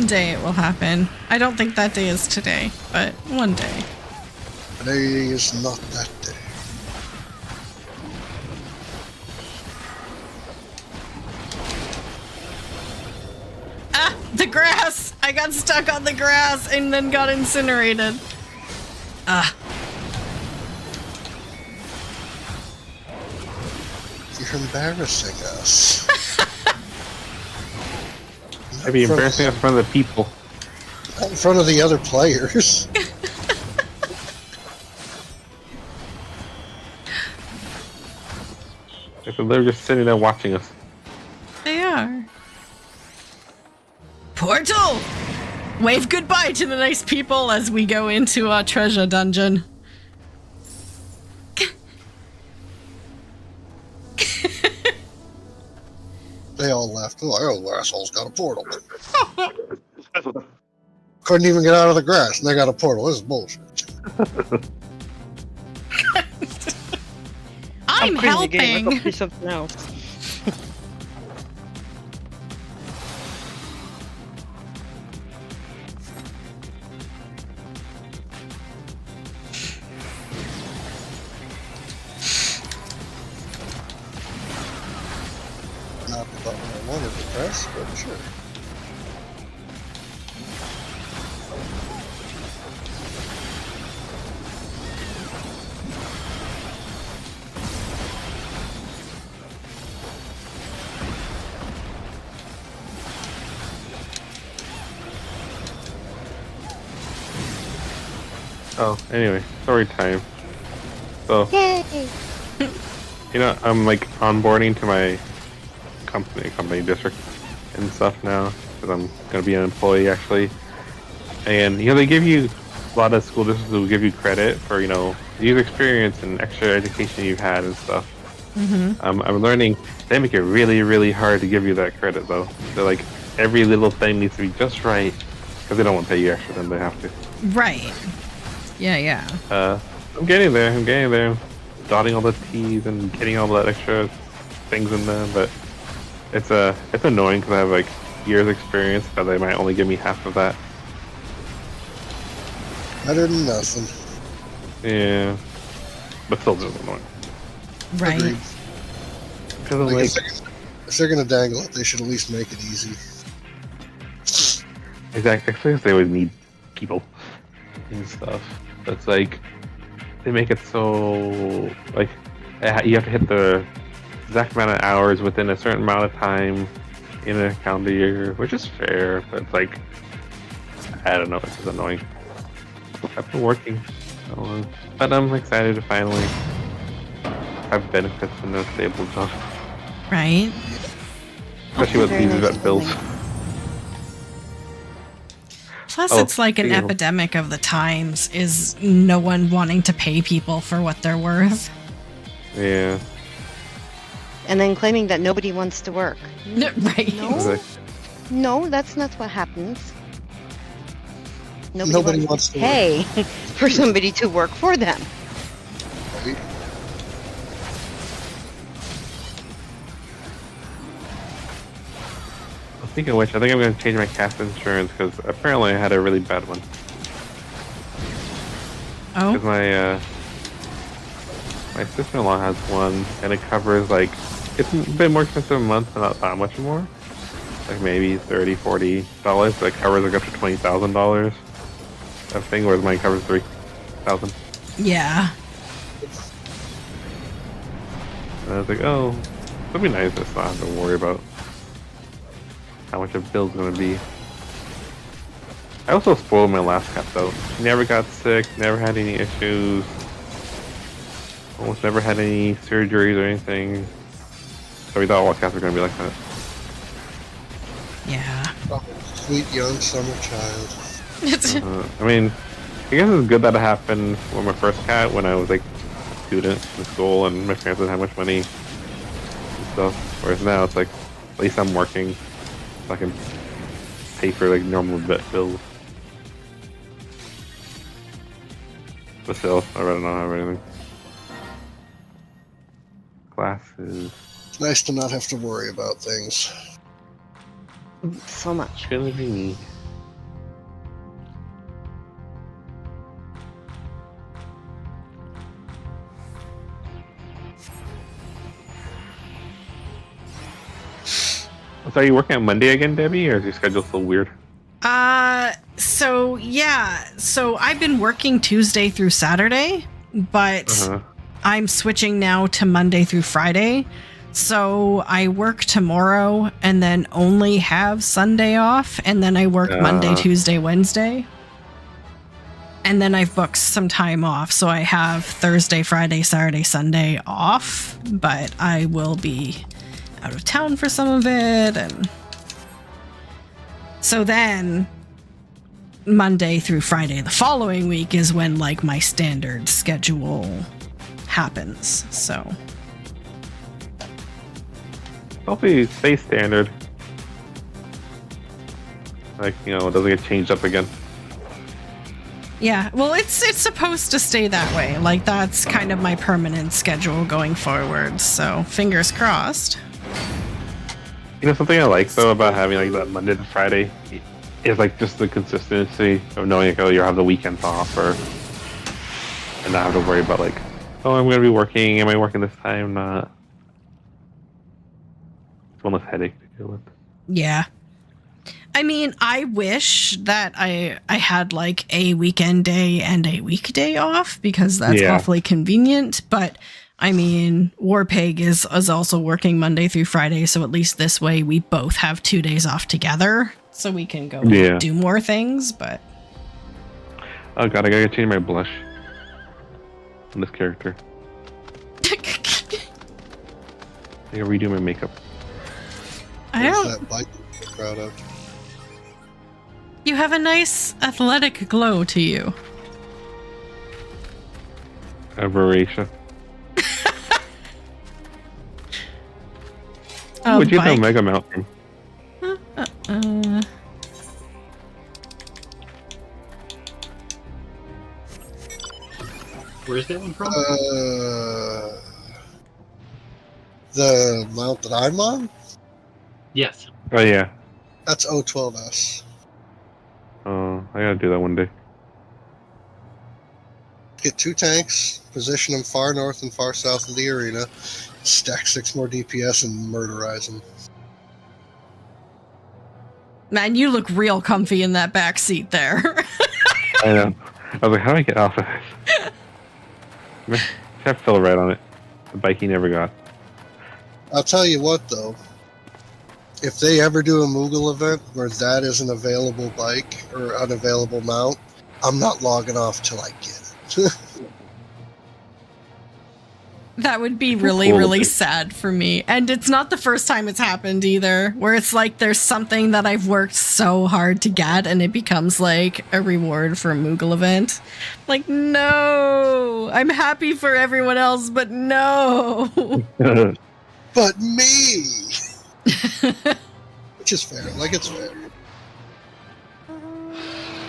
day it will happen. I don't think that day is today, but one day. Today is not that day. Ah, the grass! I got stuck on the grass and then got incinerated. Ah, You're embarrassing us. Maybe embarrassing us in front of the people. Not in front of the other players. If they're just sitting there watching us. they are. Portal! Wave goodbye to the nice people as we go into our treasure dungeon. They all left. Like, oh, the asshole's got a portal. Couldn't even get out of the grass, and they got a portal. This is bullshit. I'm quitting the game. I helping! go play something else. Not the button I wanted to press, but sure. Oh, anyway, story time. So, Yay! I'm like onboarding to my company district and stuff now because I'm gonna be an employee actually. And they give you a lot of school districts will give you credit for user experience and extra education you've had and stuff. Mm-hmm. I'm learning they make it really, really hard to give you that credit though. They're like every little thing needs to be just right because they don't want to pay you extra than they have to. Right. Yeah. I'm getting there. Dotting all the T's and getting all that extra things in there, but it's annoying because I have like years experience, but they might only give me half of that. Better than nothing. Yeah, but still just annoying. Right. Agreed. Because If they're gonna dangle it, they should at least make it easy. exactly, they always need people and stuff. But it's like they make it so like you have to hit the exact amount of hours within a certain amount of time in a calendar year, which is fair, but it's like I don't know, it's just annoying. I've been working so long, but I'm excited to finally have benefits and a stable job, Right. especially with Very these nice vet bills. feeling. Plus, Oh, it's like an yeah. epidemic of the times is no one wanting to pay people for what they're worth. Yeah, And then claiming that nobody wants to work. Right. No, it's like, no, that's not what happens. Nobody wants to pay for somebody to work for them. Right? speaking of which, I think I'm going to change my cast insurance because apparently I had a really bad one. Oh. Because my sister-in-law has one, and it covers like it's a bit more expensive a month, but not that much more. Like maybe $30, $40, but it covers like up to $20,000 of thing, whereas mine covers $3,000. Yeah. And I was like, oh, it'd be nice to not have to worry about how much a bill's gonna be. I also spoiled my last cat though. She never got sick, never had any issues, almost never had any surgeries or anything. So we thought all cats were gonna be like that. Yeah. Oh, sweet young summer child. I mean, I guess it's good that it happened with my first cat when I was like a student in school and my parents didn't have much money and stuff. Whereas now it's like, at least I'm working, so I can pay for like normal vet bills. But still, I rather not have anything. Classes. It's nice to not have to worry about things. So much. Gonna be me. So are you working on Monday again, Debbie, or is your schedule still weird? So I've been working Tuesday through Saturday, but I'm switching now to Monday through Friday. So I work tomorrow and then only have Sunday off, and then I work Monday, Tuesday, Wednesday. And then I've booked some time off, so I have Thursday, Friday, Saturday, Sunday off, but I will be out of town for some of it, and so then Monday through Friday the following week is when like my standard schedule happens. So Hopefully stay standard. Like, it doesn't get changed up again. yeah, well, it's supposed to stay that way. Like, that's kind of my permanent schedule going forward. So fingers crossed. Something I like though about having like that Monday to Friday is like just the consistency of knowing like, oh, you'll have the weekends off, and not have to worry about like, oh, I'm gonna be working. Am I working this time? Not. It's one less headache to deal with. Yeah. I mean, I wish that I had like a weekend day and a weekday off because that's awfully convenient. But I mean, Warpig is also working Monday through Friday, so at least this way we both have 2 days off together, so we can go do more things. But Oh god, I gotta change my blush on this character. I gotta redo my makeup. I Where's don't. that bike you're proud of? You have a nice athletic glow to you. Aberration. Bike. Where'd you get the Mega Mount from? Where's that one from? The mount that I'm on? Yes. Oh yeah. That's O12S. Oh, I gotta do that one day. Get 2 tanks, position them far north and far south of the arena, stack 6 more DPS, and murderize them. Man, you look real comfy in that back seat there. I know. I was like, how do I get off of this? I fell right on it. The bike he never got. I'll tell you what, though. If they ever do a Moogle event where that is an available bike or unavailable mount, I'm not logging off till I get it. That would be really, really sad for me. And it's not the first time it's happened either, where it's like there's something that I've worked so hard to get and it becomes like a reward for a Moogle event. Like, no, I'm happy for everyone else, but no. But me! Which is fair. Like, it's fair.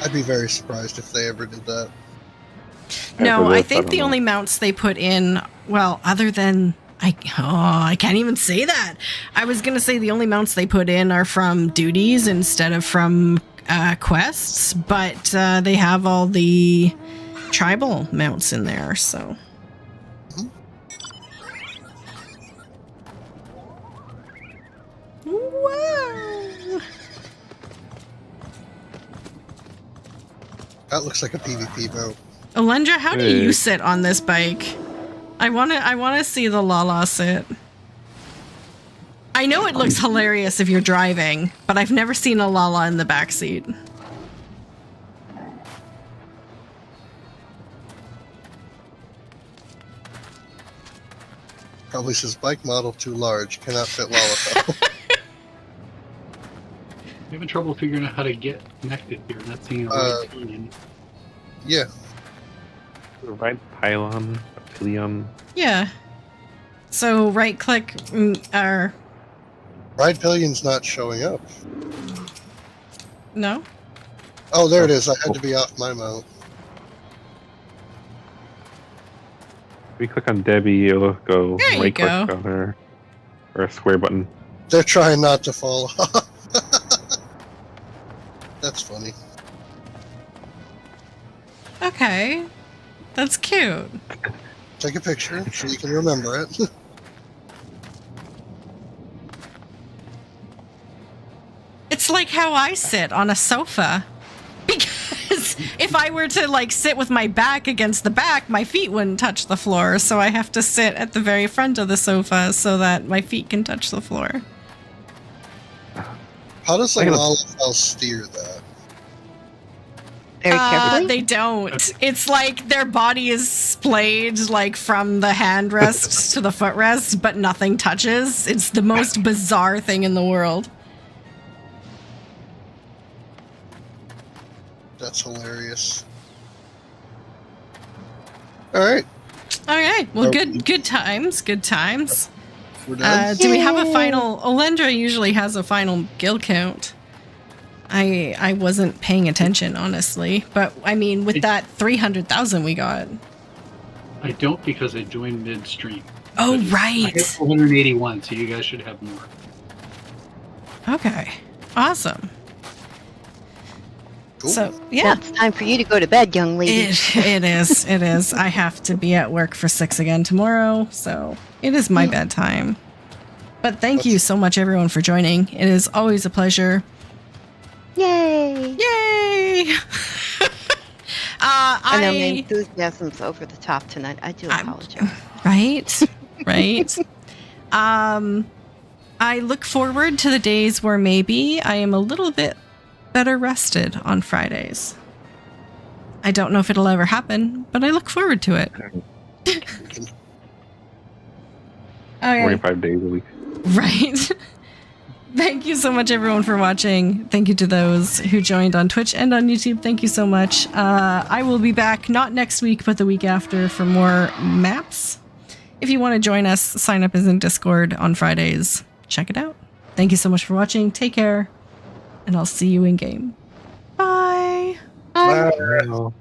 I'd be very surprised if they ever did that. No, I think the only mounts they put in, well, other than I can't even say that. I was gonna say the only mounts they put in are from duties instead of from quests, but they have all the tribal mounts in there. So, wow, That looks like a PvP mount. Alendra, how do you sit on this bike? I wanna see the Lala sit. I know it looks hilarious if you're driving, but I've never seen a Lala in the backseat. Probably says bike model too large, cannot fit Lala. I'm having trouble figuring out how to get connected here. Not seeing a right button. Yeah. Right pylon, pillion. Yeah. So right click or Ride Pillion's not showing up. no? Oh, there it is. I had to be off my mount. If we click on Debbie, it'll go There you right click go. on her. Or a square button. They're trying not to fall off. That's funny. Okay. That's cute. Take a picture so you can remember it. It's like how I sit on a sofa. Because if I were to like sit with my back against the back, my feet wouldn't touch the floor. So I have to sit at the very front of the sofa so that my feet can touch the floor. How does a Lalafell steer that? Very carefully. They don't. It's like their body is splayed like from the handrest to the footrest, but nothing touches. It's the most bizarre thing in the world. That's hilarious. Alright, Okay. Well, good times. Good times. we're done. Do we have a final? Alendra usually has a final guild count. I wasn't paying attention, honestly. But, I mean, with that 300,000 we got. I don't because I joined midstream. Oh, I have right. 481, so you guys should have more. Okay. Awesome. Cool. So, Well, yeah. it's time for you to go to bed, young lady. It is. It is. I have to be at work for 6 again tomorrow, so it is my bedtime. But thank you so much, everyone, for joining. It is always a pleasure. Yay! Yay! I know my enthusiasm's over the top tonight. I do apologize. Right? Right? I look forward to the days where maybe I am a little bit better rested on Fridays. I don't know if it'll ever happen, but I look forward to it. Okay. 45 days a week. Right. Thank you so much, everyone, for watching. Thank you to those who joined on Twitch and on YouTube. Thank you so much. I will be back not next week, but the week after for more maps. If you want to join us, sign up as in Discord on Fridays. Check it out. Thank you so much for watching. Take care, and I'll see you in game. Bye. Bye.